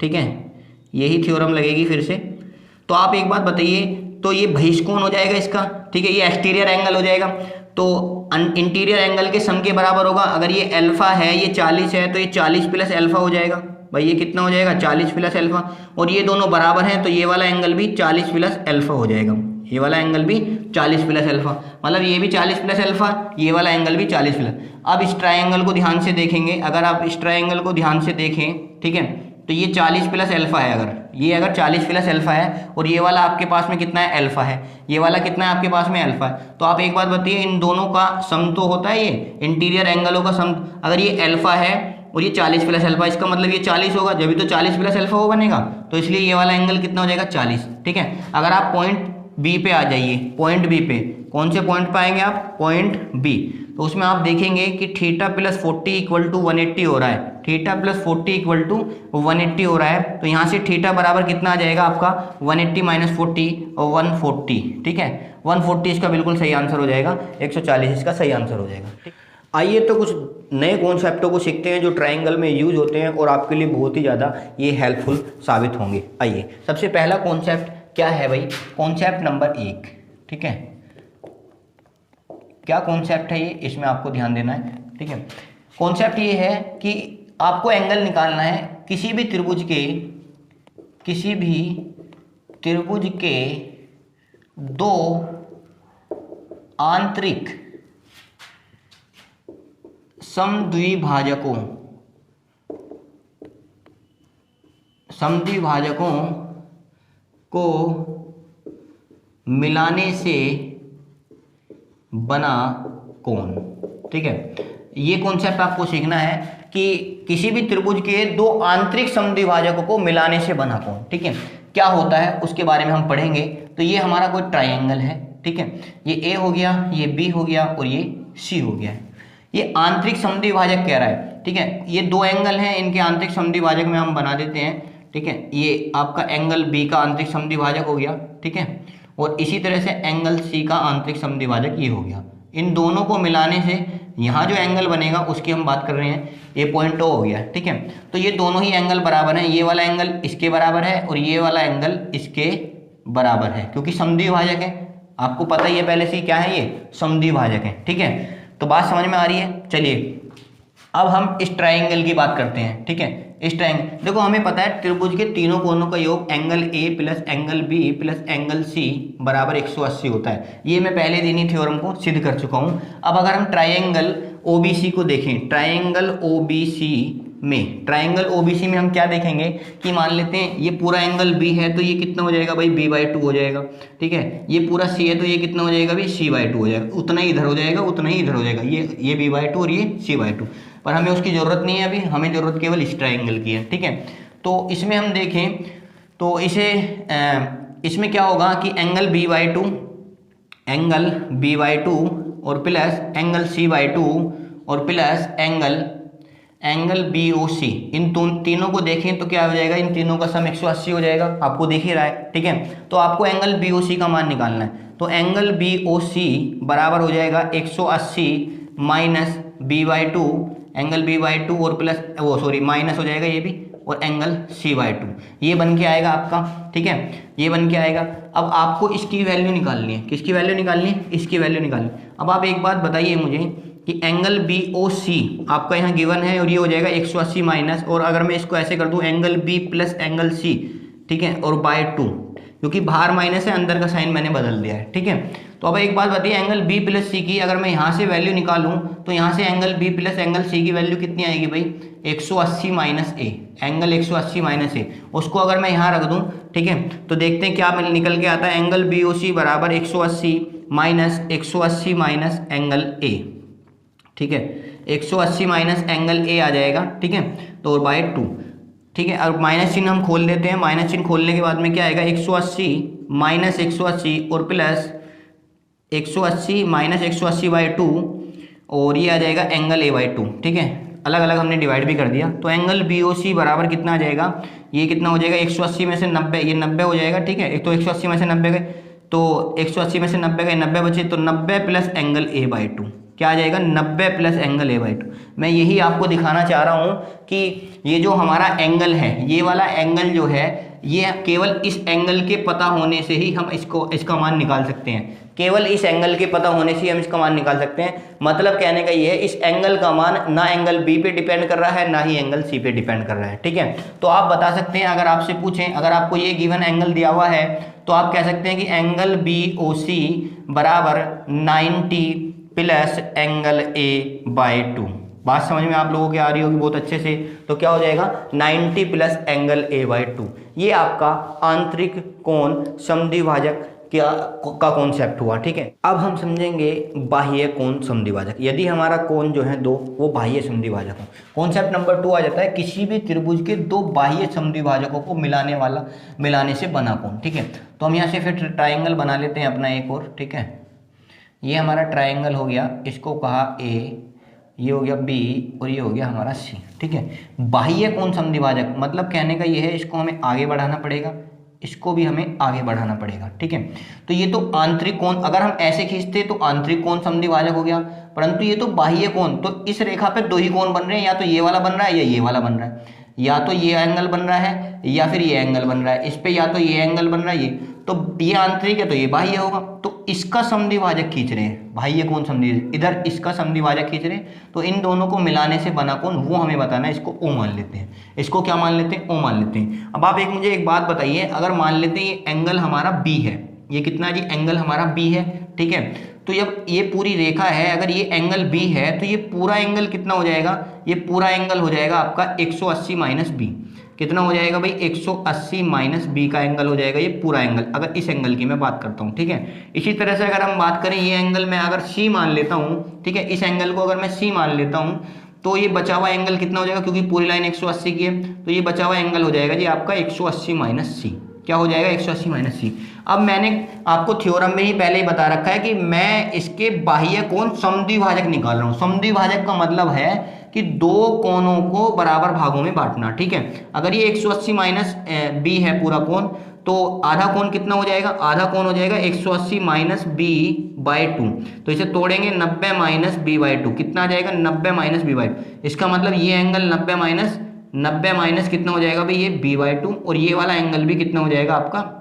ठीक है, यही थ्योरम लगेगी फिर से। तो आप एक बात बताइए तो ये बहिष्कोण हो जाएगा इसका, ठीक है, ये एक्सटीरियर एंगल हो जाएगा। तो इंटीरियर एंगल के सम के बराबर होगा। अगर ये अल्फा है, ये 40 है, तो ये 40 प्लस अल्फा हो जाएगा भाई, ये कितना हो जाएगा 40 प्लस अल्फा, और ये दोनों बराबर हैं तो ये वाला एंगल भी 40 प्लस अल्फा हो जाएगा, ये वाला एंगल भी 40 प्लस अल्फा, मतलब ये भी 40 प्लस अल्फा, ये वाला एंगल भी 40 प्लस। अब इस ट्रायंगल को ध्यान से देखेंगे, अगर आप इस ट्रायंगल को ध्यान से देखें, ठीक है, तो ये 40 प्लस अल्फा है, अगर 40 प्लस अल्फा है और ये वाला आपके पास में कितना है अल्फा है, ये वाला कितना है आपके पास में अल्फा है, तो आप एक बात बताइए, इन दोनों का सम तो होता है, ये इंटीरियर एंगलों का सम, अगर ये अल्फा है और ये 40 प्लस अल्फा, इसका मतलब ये 40 होगा, जब भी तो 40 प्लस अल्फा वो बनेगा, तो इसलिए ये वाला एंगल कितना हो जाएगा 40, ठीक है। अगर आप पॉइंट बी पे आ जाइए, पॉइंट बी पे, कौन से पॉइंट पे आएंगे आप, पॉइंट बी, तो उसमें आप देखेंगे कि थीटा प्लस 40 इक्वल टू 180 हो रहा है, थीटा प्लस 40 इक्वल टू 180 हो रहा है, तो यहाँ से थीटा बराबर कितना आ जाएगा आपका 180 माइनस 40 और 140, ठीक है, 140 इसका बिल्कुल सही आंसर हो जाएगा, 140 इसका सही आंसर हो जाएगा, ठीक। आइए तो कुछ नए कॉन्सेप्टों को सीखते हैं जो ट्रायंगल में यूज होते हैं और आपके लिए बहुत ही ज़्यादा ये हेल्पफुल साबित होंगे। आइए, सबसे पहला कॉन्सेप्ट क्या है भाई, कॉन्सेप्ट नंबर 1, ठीक है, क्या कॉन्सेप्ट है ये, इसमें आपको ध्यान देना है, ठीक है। कॉन्सेप्ट ये है कि आपको एंगल निकालना है किसी भी त्रिभुज के दो आंतरिक समद्विभाजकों को मिलाने से बना कोण, ठीक है। ये कॉन्सेप्ट आपको सीखना है कि किसी भी त्रिभुज के दो आंतरिक समद्विभाजकों को मिलाने से बना कोण, ठीक है, क्या होता है उसके बारे में हम पढ़ेंगे। तो ये हमारा कोई ट्रायंगल है, ठीक है, ये ए हो गया, ये बी हो गया और ये सी हो गया, ये आंतरिक समद्विभाजक कह रहा है, ठीक है। ये दो एंगल हैं, इनके आंतरिक समद्विभाजक में हम बना देते हैं, ठीक है। ये आपका एंगल बी का आंतरिक समद्विभाजक हो गया, ठीक है, और इसी तरह से एंगल सी का आंतरिक समद्विभाजक ये हो गया। इन दोनों को मिलाने से यहाँ जो एंगल बनेगा उसकी हम बात कर रहे हैं, ये पॉइंट ओ हो गया, ठीक है। तो ये दोनों ही एंगल बराबर हैं, ये वाला एंगल इसके बराबर है और ये वाला एंगल इसके बराबर है, क्योंकि समद्विभाजक है, आपको पता ही है पहले से क्या है, ये समद्विभाजक है, ठीक है। तो बात समझ में आ रही है। चलिए अब हम इस ट्रायंगल की बात करते हैं, ठीक है। इस ट्रायंगल देखो, हमें पता है त्रिभुज के तीनों कोणों का योग angle A plus angle B plus angle C बराबर 180 होता है। ये मैं पहले दिन ही थ्योरम को सिद्ध कर चुका हूँ। अब अगर हम ट्रायंगल ओबीसी को देखें, ट्रायंगल ओबीसी में हम क्या देखेंगे कि मान लेते हैं ये पूरा एंगल बी है तो ये कितना हो जाएगा भाई, b/2 हो जाएगा, ठीक है। ये पूरा सी है तो ये कितना हो जाएगा भाई, c/2 हो जाएगा, उतना ही इधर हो जाएगा, उतना ही इधर हो जाएगा, ये b/2 और ये c/2, पर हमें उसकी ज़रूरत नहीं है अभी, हमें ज़रूरत केवल इस ट्रायंगल की है, ठीक है। तो इसमें हम देखें तो इसमें क्या होगा कि एंगल b/2 और प्लस एंगल c/2 और प्लस एंगल BOC, इन तीनों को देखें तो क्या हो जाएगा, इन तीनों का सम 180 हो जाएगा, आपको दिख ही रहा है, ठीक है। तो आपको एंगल BOC का मान निकालना है, तो एंगल BOC बराबर हो जाएगा 180 माइनस b/2, एंगल b/2 और प्लस माइनस हो जाएगा ये भी, और एंगल c/2, ये बन के आएगा आपका, ठीक है, ये बन के आएगा। अब आपको इसकी वैल्यू निकालनी है, किसकी वैल्यू निकालनी है, इसकी वैल्यू निकालनी है। अब आप एक बात बताइए मुझे कि एंगल BOC आपका यहाँ गिवन है और ये हो जाएगा 180 माइनस, और अगर मैं इसको ऐसे कर दूँ angle B plus angle C, ठीक है, और /2, क्योंकि बाहर माइनस है, अंदर का साइन मैंने बदल दिया है, ठीक है। तो अब एक बात बताइए, एंगल B प्लस C की अगर मैं यहाँ से वैल्यू निकालूँ तो यहाँ से angle B plus angle C की वैल्यू कितनी आएगी भाई, 180 minus A, angle 180 minus A, उसको अगर मैं यहाँ रख दूँ, ठीक है, तो देखते हैं क्या निकल के आता है। एंगल BOC बराबर 180 माइनस एंगल A, ठीक है, 180 माइनस एंगल A आ जाएगा, ठीक है, तो /2, ठीक है। और माइनस चिन्ह हम खोल देते हैं, माइनस चिन्ह खोलने के बाद में क्या आएगा, 180 माइनस 180 और प्लस 180 माइनस 180/2, और ये आ जाएगा एंगल A/2, ठीक है, अलग अलग हमने डिवाइड भी कर दिया। तो एंगल BOC बराबर कितना आ जाएगा, ये कितना हो जाएगा, 180 में से 90, ये 90 हो जाएगा, ठीक है। एक तो 180 में से 90 गए, तो 180 में से 90 गए, 90 बचे, तो 90 प्लस एंगल A/2 क्या आ जाएगा, 90 प्लस एंगल A/2। मैं यही आपको दिखाना चाह रहा हूँ कि ये जो हमारा एंगल है, ये वाला एंगल जो है, ये केवल इस एंगल के पता होने से ही हम इसका मान निकाल सकते हैं। केवल इस एंगल के पता होने से ही हम इसका मान निकाल सकते हैं। मतलब कहने का ये है, इस एंगल का मान ना एंगल बी पे डिपेंड कर रहा है ना ही एंगल सी पे डिपेंड कर रहा है। ठीक है, तो आप बता सकते हैं, अगर आपसे पूछें, अगर आपको ये गिवन एंगल दिया हुआ है तो आप कह सकते हैं कि एंगल बी ओ सी बराबर 90 प्लस एंगल ए बाय 2। बात समझ में आप लोगों की आ रही होगी बहुत अच्छे से। तो क्या हो जाएगा 90 प्लस एंगल ए बाय 2। ये आपका आंतरिक कोण समद्विभाजक का कॉन्सेप्ट हुआ। ठीक है, अब हम समझेंगे बाह्य कोण समद्विभाजक। यदि हमारा कोण जो है दो वो बाह्य समद्विभाजक हो। कॉन्सेप्ट नंबर 2 आ जाता है किसी भी त्रिभुज के दो बाह्य समद्विभाजकों को मिलाने से बना कोण। ठीक है, तो हम यहाँ से फिर ट्राइंगल बना लेते हैं अपना एक और। ठीक है, ये हमारा ट्राइंगल हो गया, इसको कहा ए, ये हो गया बी और ये हो गया हमारा सी। ठीक है, बाह्य कोण समद्विभाजक मतलब कहने का ये है, इसको हमें आगे बढ़ाना पड़ेगा, इसको भी हमें आगे बढ़ाना पड़ेगा। ठीक है, तो ये तो आंतरिक कोण, अगर हम ऐसे खींचते तो आंतरिक कोण समद्विभाजक हो गया, परंतु ये तो बाह्य कोण, तो इस रेखा पे दो ही कोण बन रहे हैं, या तो ये वाला बन रहा है या ये वाला बन रहा है, या तो ये एंगल बन रहा है या फिर ये एंगल बन रहा है। इस पे या तो ये एंगल बन रहा है, तो ये आंतरिक है तो ये बाह्य होगा। तो इसका समद्विभाजक खींच रहे हैं, बाह्य कोण समद्विभाजक, इधर इसका समद्विभाजक खींच रहे हैं, तो इन दोनों को मिलाने से बना कोण वो हमें बताना है। इसको ओ मान लेते हैं, इसको क्या मान लेते हैं, ओ मान लेते हैं। अब आप मुझे एक बात बताइए, अगर मान लेते हैं ये एंगल हमारा बी है, ये कितना जी, एंगल हमारा बी है। ठीक है, तो जब ये पूरी रेखा है, अगर ये एंगल बी है तो ये पूरा एंगल कितना हो जाएगा, ये पूरा एंगल हो जाएगा आपका 180 माइनस बी। कितना हो जाएगा भाई, 180 माइनस बी का एंगल हो जाएगा ये पूरा एंगल, अगर इस एंगल की मैं बात करता हूँ। ठीक है, इसी तरह से अगर हम बात करें, ये एंगल मैं अगर सी मान लेता हूँ, ठीक है, इस एंगल को अगर मैं सी मान लेता हूँ, तो ये बचा हुआ एंगल कितना हो जाएगा, क्योंकि पूरी लाइन 180 की है, तो ये बचा हुआ एंगल हो जाएगा जी आपका 180 माइनस सी। क्या हो जाएगा, 180 माइनस सी। अब मैंने आपको थ्योरम में ही पहले ही बता रखा है कि मैं इसके बाह्य कोण समद्विभाजक निकाल रहा हूँ। समद्विभाजक का मतलब है कि दो कोणों को बराबर भागों में बांटना। ठीक है, अगर ये 180 माइनस बी है पूरा कोण, तो आधा कोण कितना हो जाएगा, आधा कोण हो जाएगा 180 माइनस बी बाई 2। तो इसे तोड़ेंगे 90 माइनस बी बाई 2, कितना आ जाएगा 90 माइनस बी बाई 2। इसका मतलब ये एंगल 90 माइनस कितना हो जाएगा भाई, ये बी बाई 2, और ये वाला एंगल भी कितना हो जाएगा आपका,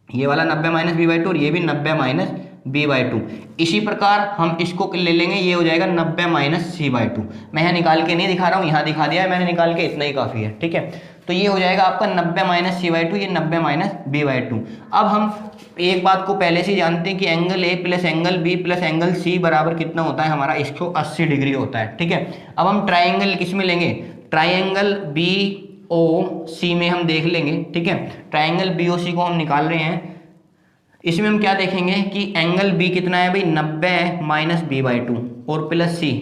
ये वाला 90 माइनस बी बाई 2 और ये भी 90 माइनस बी बाई 2। इसी प्रकार हम इसको ले लेंगे, ये हो जाएगा 90 माइनस सी बाई 2। मैं यहाँ निकाल के नहीं दिखा रहा हूँ, यहाँ दिखा दिया है मैंने निकाल के, इतना ही काफ़ी है। ठीक है, तो ये हो जाएगा आपका 90 माइनस सी बाई 2, ये 90 माइनस बी बाई 2। अब हम एक बात को पहले से जानते हैं कि angle A plus angle B plus angle C बराबर कितना होता है हमारा, 180 डिग्री होता है। ठीक है, अब हम ट्राइंगल किस में लेंगे, ट्राइंगल बी ओ सी में हम देख लेंगे। ठीक है, ट्राइंगल बी ओ सी को हम निकाल रहे हैं। इसमें हम क्या देखेंगे कि एंगल बी कितना है भाई, 90 माइनस बी बाई 2 और प्लस सी,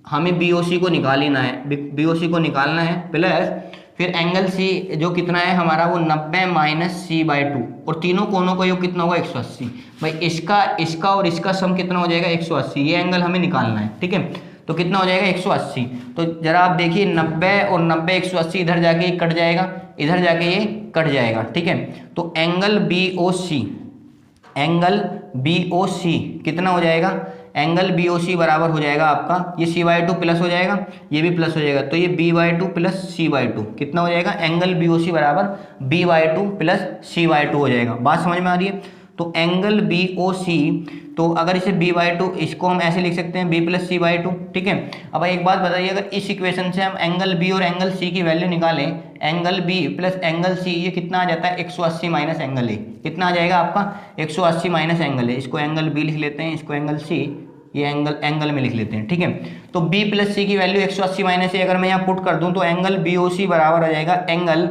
हमें बी ओ सी को निकाल लेना है, बी ओ सी को निकालना है, प्लस फिर एंगल सी जो कितना है हमारा वो 90 माइनस सी बाई 2, और तीनों कोनों का योग कितना होगा 180। भाई इसका और इसका सम कितना हो जाएगा 180, ये एंगल हमें निकालना है। ठीक है, तो कितना हो जाएगा 180। तो जरा आप देखिए 90 और 90 180 इधर जाके ये कट जाएगा, इधर जाके ये कट जाएगा। ठीक है, तो एंगल बी ओ सी, एंगल बी ओ सी कितना हो जाएगा, एंगल बी ओ सी बराबर हो जाएगा आपका, ये सी बाई 2 प्लस हो जाएगा, ये भी प्लस हो जाएगा, तो ये B by 2 plus C by 2 कितना हो जाएगा, एंगल बी ओ सी बराबर B by 2 plus C by 2 हो जाएगा। बात समझ में आ रही है। तो एंगल बी ओ सी, तो अगर इसे b बाई 2, इसको हम ऐसे लिख सकते हैं b प्लस सी बाई 2। ठीक है, अब एक बात बताइए, अगर इस इक्वेशन से हम एंगल b और एंगल c की वैल्यू निकालें, angle b plus angle c, ये कितना आ जाता है 180 माइनस एंगल a, कितना आ जाएगा आपका 180 माइनस एंगल a। इसको एंगल b लिख लेते हैं, इसको एंगल c, ये एंगल में लिख लेते हैं। ठीक है, तो b प्लस सी की वैल्यू 180 माइनस ए अगर मैं यहाँ पुट कर दूँ तो एंगल बी ओ सी बराबर आ जाएगा एंगल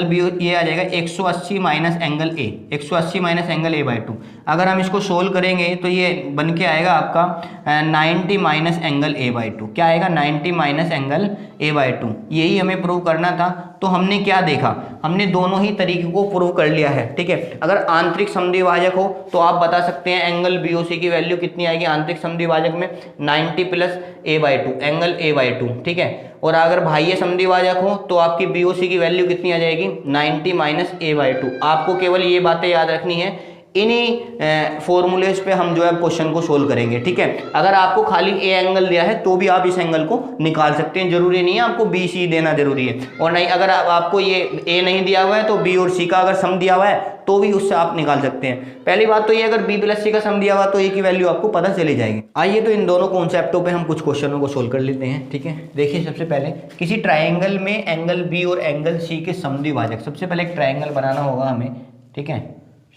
बी, ये आ जाएगा 180 minus angle A, 180 minus angle A by 2। अगर हम इसको सोल्व करेंगे तो ये बन के आएगा आपका 90 माइनस एंगल ए बाई 2। क्या आएगा 90 माइनस एंगल ए बाई 2। यही हमें प्रूव करना था। तो हमने क्या देखा, हमने दोनों ही तरीके को प्रूव कर लिया है। ठीक है, अगर आंतरिक समद्विभाजक हो तो आप बता सकते हैं एंगल बी ओ सी की वैल्यू कितनी आएगी आंतरिक समद्विभाजक में, 90 plus A by 2, angle A by 2। ठीक है, और अगर बाह्य समद्विभाजक हो तो आपकी बी ओ सी की वैल्यू कितनी आ जाएगी 90 माइनस ए बाई 2। आपको केवल ये बातें याद रखनी है, इन्हीं फॉर्मूलेज पे हम जो है क्वेश्चन को सोल्व करेंगे, ठीक है। अगर आपको खाली ए एंगल दिया है तो भी आप इस एंगल को निकाल सकते हैं, जरूरी नहीं है आपको बी सी देना जरूरी है। और नहीं, अगर आपको ये ए नहीं दिया हुआ है तो बी और सी का अगर सम दिया हुआ है तो भी उससे आप निकाल सकते हैं। पहली बात तो ये, अगर बी प्लस सी का सम दिया हुआ तो ए की वैल्यू आपको पता चली जाएगी। आइए तो इन दोनों कॉन्सेप्टों पे हम कुछ क्वेश्चनों को सोल्व कर लेते हैं, ठीक है। देखिए सबसे पहले किसी ट्राइंगल में एंगल बी और एंगल सी के समद्विभाजक, सबसे पहले एक ट्राइंगल बनाना होगा हमें, ठीक है।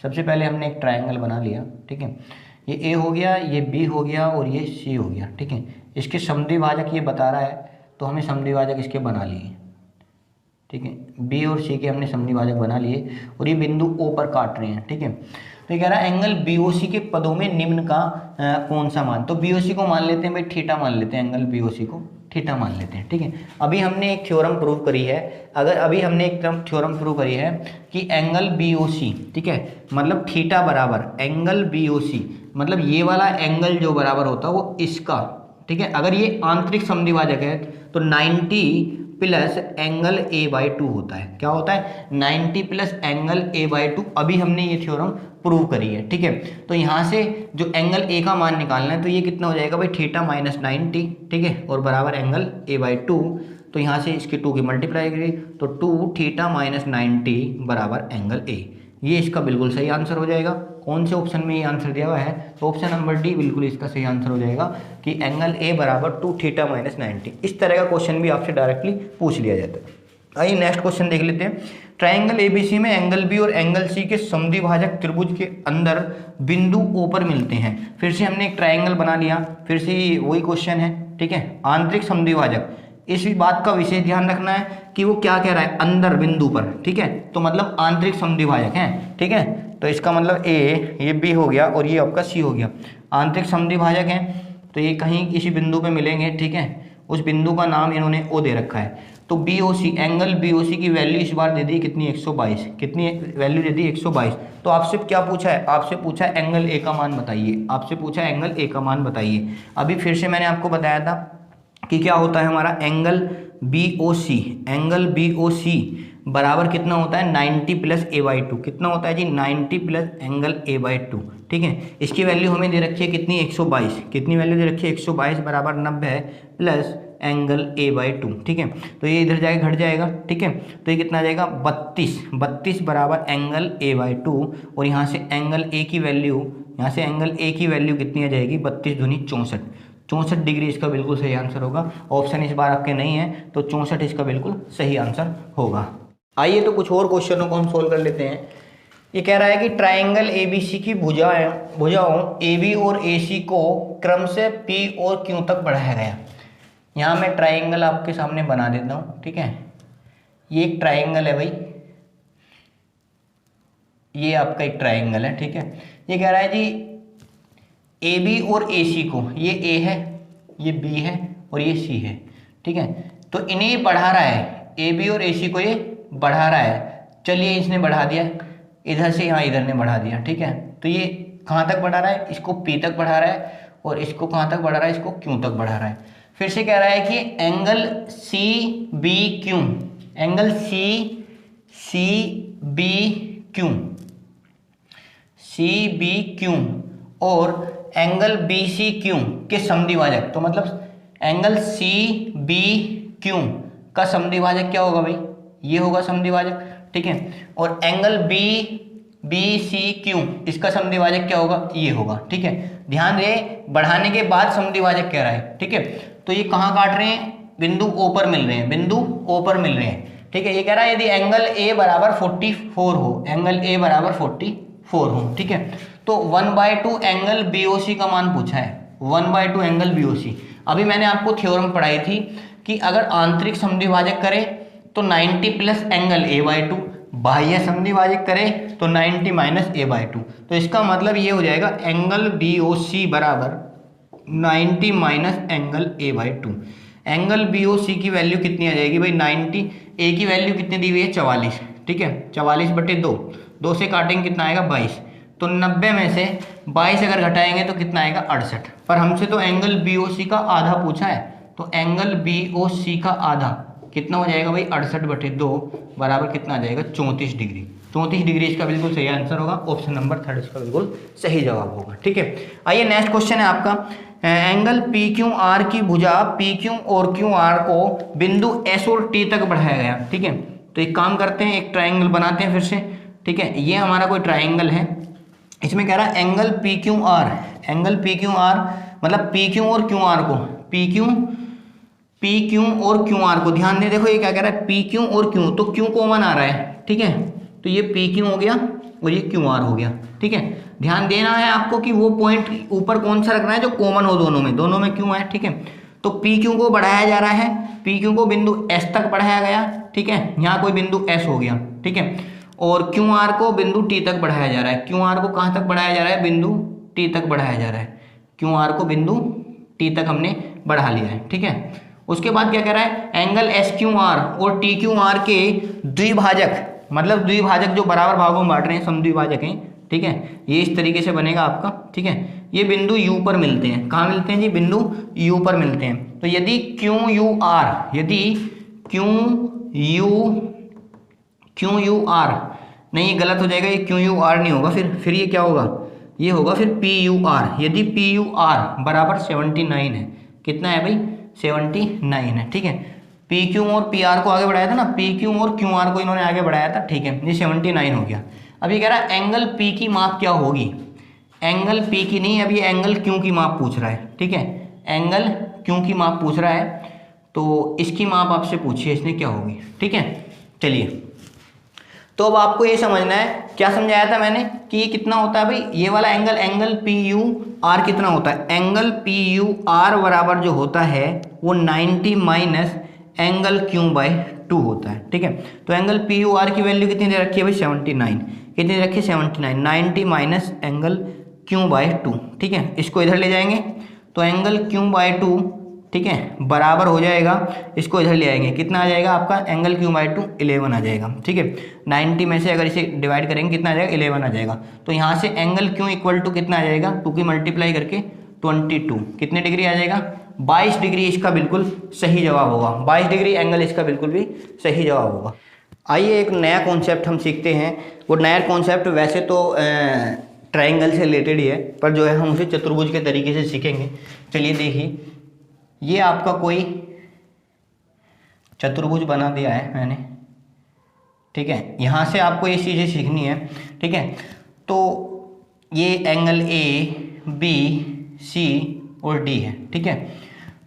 सबसे पहले हमने एक ट्राइंगल बना लिया, ठीक है। ये ए हो गया, ये बी हो गया और ये सी हो गया, ठीक है। इसके समद्विभाजक ये बता रहा है तो हमें समद्विभाजक इसके बना लिए, ठीक है। बी और सी के हमने समद्विभाजक बना लिए और ये बिंदु ओ पर काट रहे हैं, ठीक है। तो ये कह रहा है एंगल बी ओ सी के पदों में निम्न का कौन सा मान, तो बी ओ सी को मान लेते हैं भाई थीटा मान लेते हैं, एंगल बी ओ सी को थीटा मान लेते हैं, ठीक है। अभी हमने एक थ्योरम प्रूव करी है, अभी हमने एक थ्योरम प्रूव करी है कि एंगल बी ओ सी, ठीक है, मतलब थीटा बराबर एंगल बी ओ सी, मतलब ये वाला एंगल जो बराबर होता है वो इसका, ठीक है। अगर ये आंतरिक समद्विभाजक है तो 90 प्लस एंगल ए बाई 2 होता है। क्या होता है? 90 प्लस एंगल ए बाई 2। अभी हमने ये थ्योरम प्रूव करी है, ठीक है। तो यहाँ से जो एंगल ए का मान निकालना है तो ये कितना हो जाएगा भाई, थीटा माइनस 90, ठीक है, और बराबर एंगल ए बाई 2। तो यहाँ से इसके 2 की मल्टीप्लाई करी तो 2 थीटा माइनस 90 बराबर एंगल ए। ये इसका बिल्कुल सही आंसर हो जाएगा। कौन से ऑप्शन में ये आंसर दिया हुआ है? तो ऑप्शन नंबर डी बिल्कुल इसका सही आंसर हो जाएगा कि एंगल ए बराबर 2 थीटा माइनस 90। इस तरह का क्वेश्चन भी आपसे डायरेक्टली पूछ लिया जाता है। आइए नेक्स्ट क्वेश्चन देख लेते हैं। ट्राइंगल एबीसी में एंगल बी और एंगल सी के समद्विभाजक त्रिभुज के अंदर बिंदु ओ पर मिलते हैं। फिर से हमने एक ट्राइंगल बना लिया, फिर से वही क्वेश्चन है, ठीक है। आंतरिक समद्विभाजक, इस बात का विशेष ध्यान रखना है कि वो क्या कह रहा है, अंदर बिंदु पर, ठीक है। तो मतलब आंतरिक समद्विभाजक है, ठीक है। तो इसका मतलब ए, ये बी हो गया और ये आपका सी हो गया। आंतरिक समद्विभाजक है तो ये कहीं किसी बिंदु पे मिलेंगे, ठीक है। उस बिंदु का नाम इन्होंने ओ दे रखा है। तो बी ओ सी, एंगल बी ओ सी की वैल्यू इस बार दे दी कितनी, 122। कितनी वैल्यू दे दी? 122। तो आपसे क्या पूछा है? आपसे पूछा है एंगल ए का मान बताइए। आपसे पूछा है एंगल ए का मान बताइए। अभी फिर से मैंने आपको बताया था कि क्या होता है हमारा एंगल बी ओ सी, एंगल बी ओ सी बराबर कितना होता है, 90 प्लस ए बाई 2। कितना होता है जी? 90 प्लस एंगल ए बाई 2, ठीक है। इसकी वैल्यू हमें दे रखी है कितनी, 122। कितनी वैल्यू दे रखी है? 122 बराबर 90 प्लस एंगल ए बाई 2, ठीक है। तो ये इधर जाके घट जाएगा, ठीक है। तो ये कितना आ जाएगा, 32 बराबर एंगल ए बाई 2। और यहाँ से एंगल ए की वैल्यू, यहाँ से एंगल ए की वैल्यू कितनी आ जाएगी, 32 दूनी 64। 64 डिग्री इसका बिल्कुल सही आंसर होगा। ऑप्शन इस बार आपके नहीं है तो 64 इसका बिल्कुल सही आंसर होगा। आइए तो कुछ और क्वेश्चनों को हम सोल्व कर लेते हैं। ये कह रहा है कि ट्राइंगल एबीसी की भुजाओं AB और AC को क्रम से P और Q तक बढ़ाया गया। यहाँ मैं ट्राइंगल आपके सामने बना देता हूँ, ठीक है। ये एक ट्राइंगल है भाई, ये आपका एक ट्राइंगल है, ठीक है। ये कह रहा है जी AB और AC को, ये A है, ये B है और ये C है, ठीक है। तो इन्हें बढ़ा रहा है, AB और AC को ये बढ़ा रहा है। चलिए इसने बढ़ा दिया, इधर से यहाँ इधर ने बढ़ा दिया, ठीक है। तो ये कहाँ तक बढ़ा रहा है? इसको P तक बढ़ा रहा है और इसको कहाँ तक बढ़ा रहा है? इसको Q तक बढ़ा रहा है। फिर से कह रहा है कि एंगल CBQ, एंगल CBQ और एंगल BCQ के समद्विभाजक। तो मतलब एंगल CBQ का समद्विभाजक क्या होगा भाई? ये होगा समद्विभाजक, ठीक है। और एंगल BCQ इसका समद्विभाजक क्या होगा? ये होगा, ठीक है। ध्यान दे, बढ़ाने के बाद समद्विभाजक कह रहा है, ठीक है। तो ये कहाँ काट रहे हैं? बिंदु O पर मिल रहे हैं, बिंदु O पर मिल रहे हैं, ठीक है। ये कह रहा है यदि एंगल A बराबर 44 हो, एंगल A बराबर 44 हो, ठीक है। तो 1/2 एंगल BOC का मान पूछा है, 1/2 एंगल BOC। अभी मैंने आपको थ्योरम पढ़ाई थी कि अगर आंतरिक समद्विभाजक करे तो 90 प्लस एंगल A/2, बाह्य समद्विभाजक करे तो 90 माइनस A/2। तो इसका मतलब ये हो जाएगा एंगल BOC बराबर 90 minus angle A/2। Angle BOC की वैल्यू कितनी आ जाएगी भाई? 90। A की वैल्यू कितनी दी हुई है? 44, ठीक है। 44/2, 2 से काटेंगे कितना आएगा? 22। तो 90 में से 22 अगर घटाएंगे तो कितना आएगा? 68। पर हमसे तो एंगल BOC का आधा पूछा है, तो एंगल BOC का आधा कितना हो जाएगा भाई 68/2 बराबर कितना आ जाएगा 34 डिग्री। 34 डिग्री इसका बिल्कुल सही आंसर होगा, ऑप्शन नंबर 3 इसका बिल्कुल सही जवाब होगा। ठीक है, आइए नेक्स्ट क्वेश्चन है आपका, एंगल पी क्यू आर की भुजा पी क्यू और क्यू आर को बिंदु एस और टी तक बढ़ाया गया। ठीक है, तो एक काम करते हैं, एक ट्राइंगल बनाते हैं फिर से। ठीक है, ये हमारा कोई ट्राइंगल है, इसमें कह रहा है angle P Q R, angle P Q R मतलब पी क्यू और क्यू आर को, पी क्यू और क्यू आर को, ध्यान दें देखो ये क्या कह रहा है, पी क्यू और क्यू, तो क्यू कॉमन आ रहा है। ठीक है, तो ये पी क्यू हो गया और ये क्यू आर हो गया। ठीक है, ध्यान देना है आपको कि वो पॉइंट ऊपर कौन सा रखना है जो कॉमन हो दोनों में क्यू है। ठीक है, तो पी क्यू को बढ़ाया जा रहा है, पी क्यू को बिंदु एस तक बढ़ाया गया। ठीक है, यहाँ कोई बिंदु एस हो गया। ठीक है, और क्यू आर को बिंदु टी तक बढ़ाया जा रहा है। क्यू आर को कहाँ तक बढ़ाया जा रहा है, बिंदु टी तक बढ़ाया जा रहा है। क्यू आर को बिंदु टी तक हमने बढ़ा लिया है। ठीक है, उसके बाद क्या कह रहा है, एंगल एस क्यू आर और टी क्यू आर के द्विभाजक, मतलब द्विभाजक जो बराबर भागों में बांट रहे हैं, समद्विभाजक हैं। ठीक है, ये इस तरीके से बनेगा आपका। ठीक है, ये बिंदु यू पर मिलते हैं, कहाँ मिलते हैं जी, बिंदु यू पर मिलते हैं। तो यदि क्यू यू आर, यदि क्यू यू आर, नहीं ये गलत हो जाएगा, ये क्यू यू आर नहीं होगा, फिर ये क्या होगा, ये होगा फिर पी यू आर। यदि पी यू आर बराबर 79 है, कितना है भाई 79 है। ठीक है, पी क्यू और पी आर को आगे बढ़ाया था ना, पी क्यू और क्यू आर को इन्होंने आगे बढ़ाया था। ठीक है, ये 79 हो गया। अभी कह रहा है एंगल पी की माप क्या होगी, एंगल पी की नहीं, अभी एंगल क्यू की माप पूछ रहा है। ठीक है, एंगल क्यू की माप पूछ रहा है, तो इसकी माप आपसे पूछी है इसने क्या होगी। ठीक है, चलिए, तो अब आपको ये समझना है, क्या समझाया था मैंने कि ये कितना होता है भाई, ये वाला angle, angle P U R कितना होता है, एंगल पी यू आर बराबर जो होता है वो 90 माइनस एंगल क्यू बाय 2 होता है। ठीक है, तो एंगल पी यू आर की वैल्यू कितनी दे रखी है भाई 79, कितनी दे रखी है 79, 90 माइनस एंगल क्यू बाय 2। ठीक है, इसको इधर ले जाएंगे तो एंगल क्यू बाय 2, ठीक है, बराबर हो जाएगा, इसको इधर ले आएंगे, कितना आ जाएगा आपका एंगल क्यू बाय 2 11 आ जाएगा। ठीक है, 90 में से अगर इसे डिवाइड करेंगे कितना आ जाएगा 11 आ जाएगा। तो यहाँ से एंगल क्यू इक्वल टू कितना आ जाएगा, 2 की मल्टीप्लाई करके 22, कितने डिग्री आ जाएगा 22 डिग्री, इसका बिल्कुल सही जवाब होगा। 22 डिग्री एंगल इसका बिल्कुल भी सही जवाब होगा। आइए एक नया कॉन्सेप्ट हम सीखते हैं। वो नया कॉन्सेप्ट वैसे तो ट्राइंगल से रिलेटेड ही है, पर जो है हम उसे चतुर्भुज के तरीके से सीखेंगे। चलिए देखिए, ये आपका कोई चतुर्भुज बना दिया है मैंने। ठीक है, यहाँ से आपको ये चीज़ें सीखनी है। ठीक है, तो ये एंगल ए बी सी और डी है। ठीक है,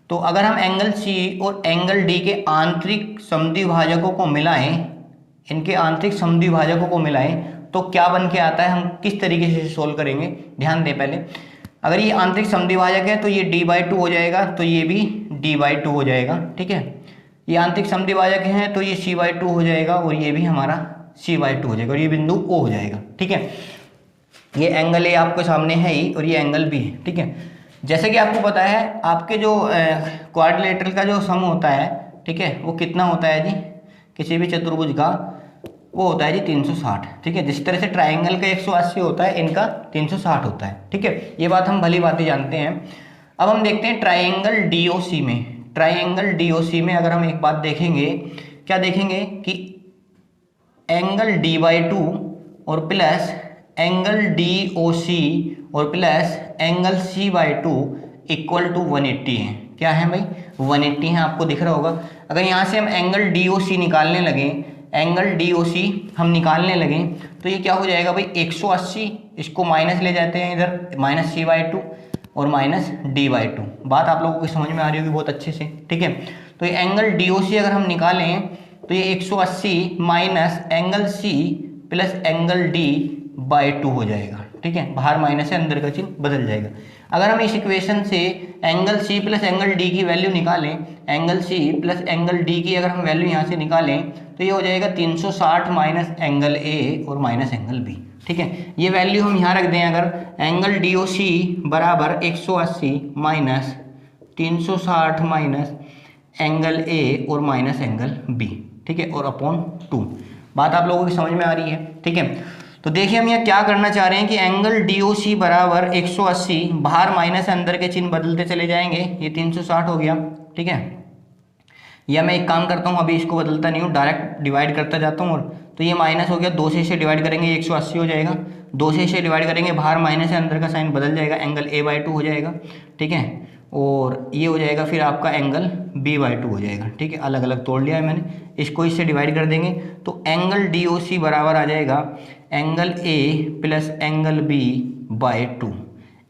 तो अगर हम एंगल सी और एंगल डी के आंतरिक समद्विभाजकों को मिलाएं, इनके आंतरिक समद्विभाजकों को मिलाएं तो क्या बन के आता है, हम किस तरीके से सोल्व करेंगे, ध्यान दें पहले। अगर ये आंतरिक समद्विभाजक है तो ये d/2 हो जाएगा, तो ये भी d/2 हो जाएगा। ठीक है, ये आंतरिक समद्विभाजक है तो ये c/2 हो जाएगा और ये भी हमारा c/2 हो जाएगा और ये बिंदु O हो जाएगा। ठीक है, ये एंगल A आपके सामने है ही और ये एंगल B है। ठीक है, जैसे कि आपको पता है आपके जो क्वाड्रिलेटरल का जो सम होता है, ठीक है, वो कितना होता है जी, किसी भी चतुर्भुज का वो होता है जी 360। ठीक है, जिस तरह से ट्राइंगल का 180 होता है, इनका 360 होता है। ठीक है, ये बात हम भली भांति जानते हैं। अब हम देखते हैं ट्राइंगल DOC में, ट्राइंगल DOC में अगर हम एक बात देखेंगे, क्या देखेंगे कि एंगल D/2 और प्लस एंगल DOC और plus angle C/2 equal to 180 है। क्या है भाई 180 है, आपको दिख रहा होगा। अगर यहाँ से हम एंगल DOC निकालने लगे, एंगल DOC हम निकालने लगे तो ये क्या हो जाएगा भाई 180, इसको माइनस ले जाते हैं इधर, माइनस C/2 और माइनस D/2। बात आप लोगों को समझ में आ रही होगी बहुत अच्छे से। ठीक है, तो ये एंगल DOC अगर हम निकालें तो ये 180 minus angle C plus angle D/2 हो जाएगा। ठीक है, बाहर माइनस है, अंदर का चिन्ह बदल जाएगा। अगर हम इस इक्वेशन से angle C plus angle D की वैल्यू निकालें, angle C plus angle D की अगर हम वैल्यू यहाँ से निकालें तो ये हो जाएगा 360 माइनस एंगल A और माइनस एंगल B। ठीक है, ये वैल्यू हम यहाँ रख दें, अगर एंगल DOC बराबर 180 माइनस 360 माइनस एंगल A और माइनस एंगल B। ठीक है, और अपॉन 2। बात आप लोगों की समझ में आ रही है। ठीक है, तो देखिए हम यहाँ क्या करना चाह रहे हैं कि एंगल DOC बराबर 180, बाहर माइनस अंदर के चिन्ह बदलते चले जाएंगे, ये 360 हो गया। ठीक है, या मैं एक काम करता हूँ, अभी इसको बदलता नहीं हूँ, डायरेक्ट डिवाइड करता जाता हूँ। और तो ये माइनस हो गया, 2 से इसे डिवाइड करेंगे 180 हो जाएगा, 2 से इसे डिवाइड करेंगे, बाहर माइनस है, अंदर का साइन बदल जाएगा, एंगल A/2 हो जाएगा, ठीक है। और ये हो जाएगा फिर आपका एंगल B/2 हो जाएगा, ठीक है। अलग अलग तोड़ लिया है मैंने, इसको इससे डिवाइड कर देंगे तो एंगल DOC बराबर आ जाएगा angle A plus angle B/2,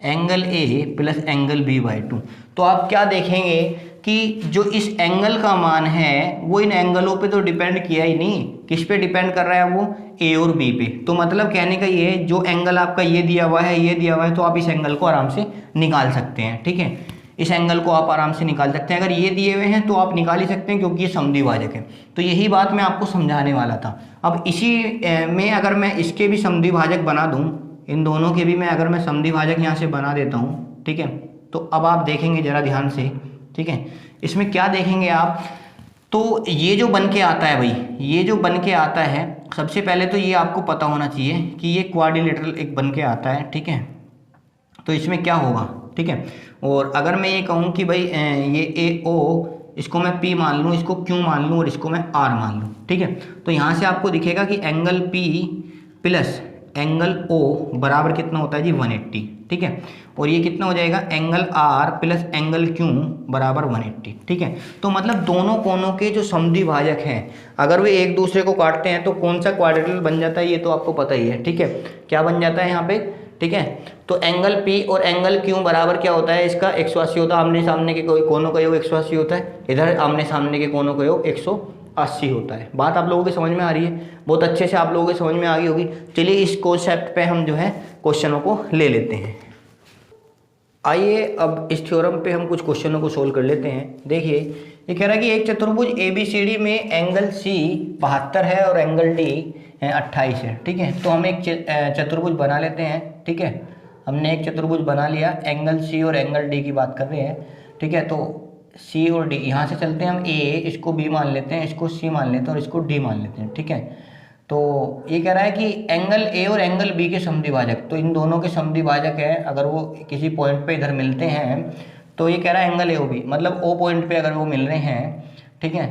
angle A plus angle B/2। तो आप क्या देखेंगे कि जो इस एंगल का मान है वो इन एंगलों पे तो डिपेंड किया ही नहीं, किस पे डिपेंड कर रहा है वो, A और B पे। तो मतलब कहने का ये, जो एंगल आपका ये दिया हुआ है, ये दिया हुआ है, तो आप इस एंगल को आराम से निकाल सकते हैं, ठीक है। इस एंगल को आप आराम से निकाल सकते हैं, अगर ये दिए हुए हैं तो आप निकाल ही सकते हैं क्योंकि ये समद्विभाजक है। तो यही बात मैं आपको समझाने वाला था। अब इसी में अगर मैं इसके भी समद्विभाजक बना दूं, इन दोनों के भी मैं अगर मैं समद्विभाजक यहाँ से बना देता हूँ, ठीक है। तो अब आप देखेंगे जरा ध्यान से, ठीक है। इसमें क्या देखेंगे आप, तो ये जो बन के आता है भाई, ये जो बन के आता है, सबसे पहले तो ये आपको पता होना चाहिए कि ये क्वाड्रिलेटरल एक बन के आता है, ठीक है। तो इसमें क्या होगा, ठीक है। और अगर मैं ये कहूँ कि भाई ये AO, इसको मैं P मान लूँ, इसको Q मान लूँ और इसको मैं R मान लूँ, ठीक है। तो यहाँ से आपको दिखेगा कि angle P plus angle O बराबर कितना होता है जी 180, ठीक है। और ये कितना हो जाएगा, angle R plus angle Q बराबर 180, ठीक है। तो मतलब दोनों कोनों के जो समद्विभाजक हैं, अगर वे एक दूसरे को काटते हैं तो कौन सा क्वाड्रिलेटरल बन जाता है, ये तो आपको पता ही है, ठीक है। क्या बन जाता है यहाँ पे, ठीक है। तो एंगल P और एंगल Q बराबर क्या होता है, इसका 180 होता है, आमने सामने के कोनों का योग 180 होता है, इधर आमने सामने के कोनों का योग 180 होता है। बात आप लोगों के समझ में आ रही है, बहुत अच्छे से आप लोगों के समझ में आ गई होगी। चलिए इस कॉन्सेप्ट पे हम जो है क्वेश्चनों को ले लेते हैं। आइए अब इस थ्योरम पे हम कुछ क्वेश्चनों को सोल्व कर लेते हैं। देखिए ये कह रहा है कि एक चतुर्भुज ABCD में एंगल C 72 है और एंगल D 28 है, ठीक है। तो हम एक चतुर्भुज बना लेते हैं, ठीक है। हमने एक चतुर्भुज बना लिया, एंगल C और एंगल D की बात कर रहे हैं, ठीक है। तो C और D, यहाँ से चलते हैं हम A, इसको B मान लेते हैं, इसको C मान लेते हैं और इसको D मान लेते हैं, ठीक है। तो ये कह रहा है कि एंगल A और एंगल B के समद्विभाजक, तो इन दोनों के समद्विभाजक है, अगर वो किसी पॉइंट पे इधर मिलते हैं तो ये कह रहा है एंगल AOB, मतलब O पॉइंट पे अगर वो मिल रहे हैं, ठीक है।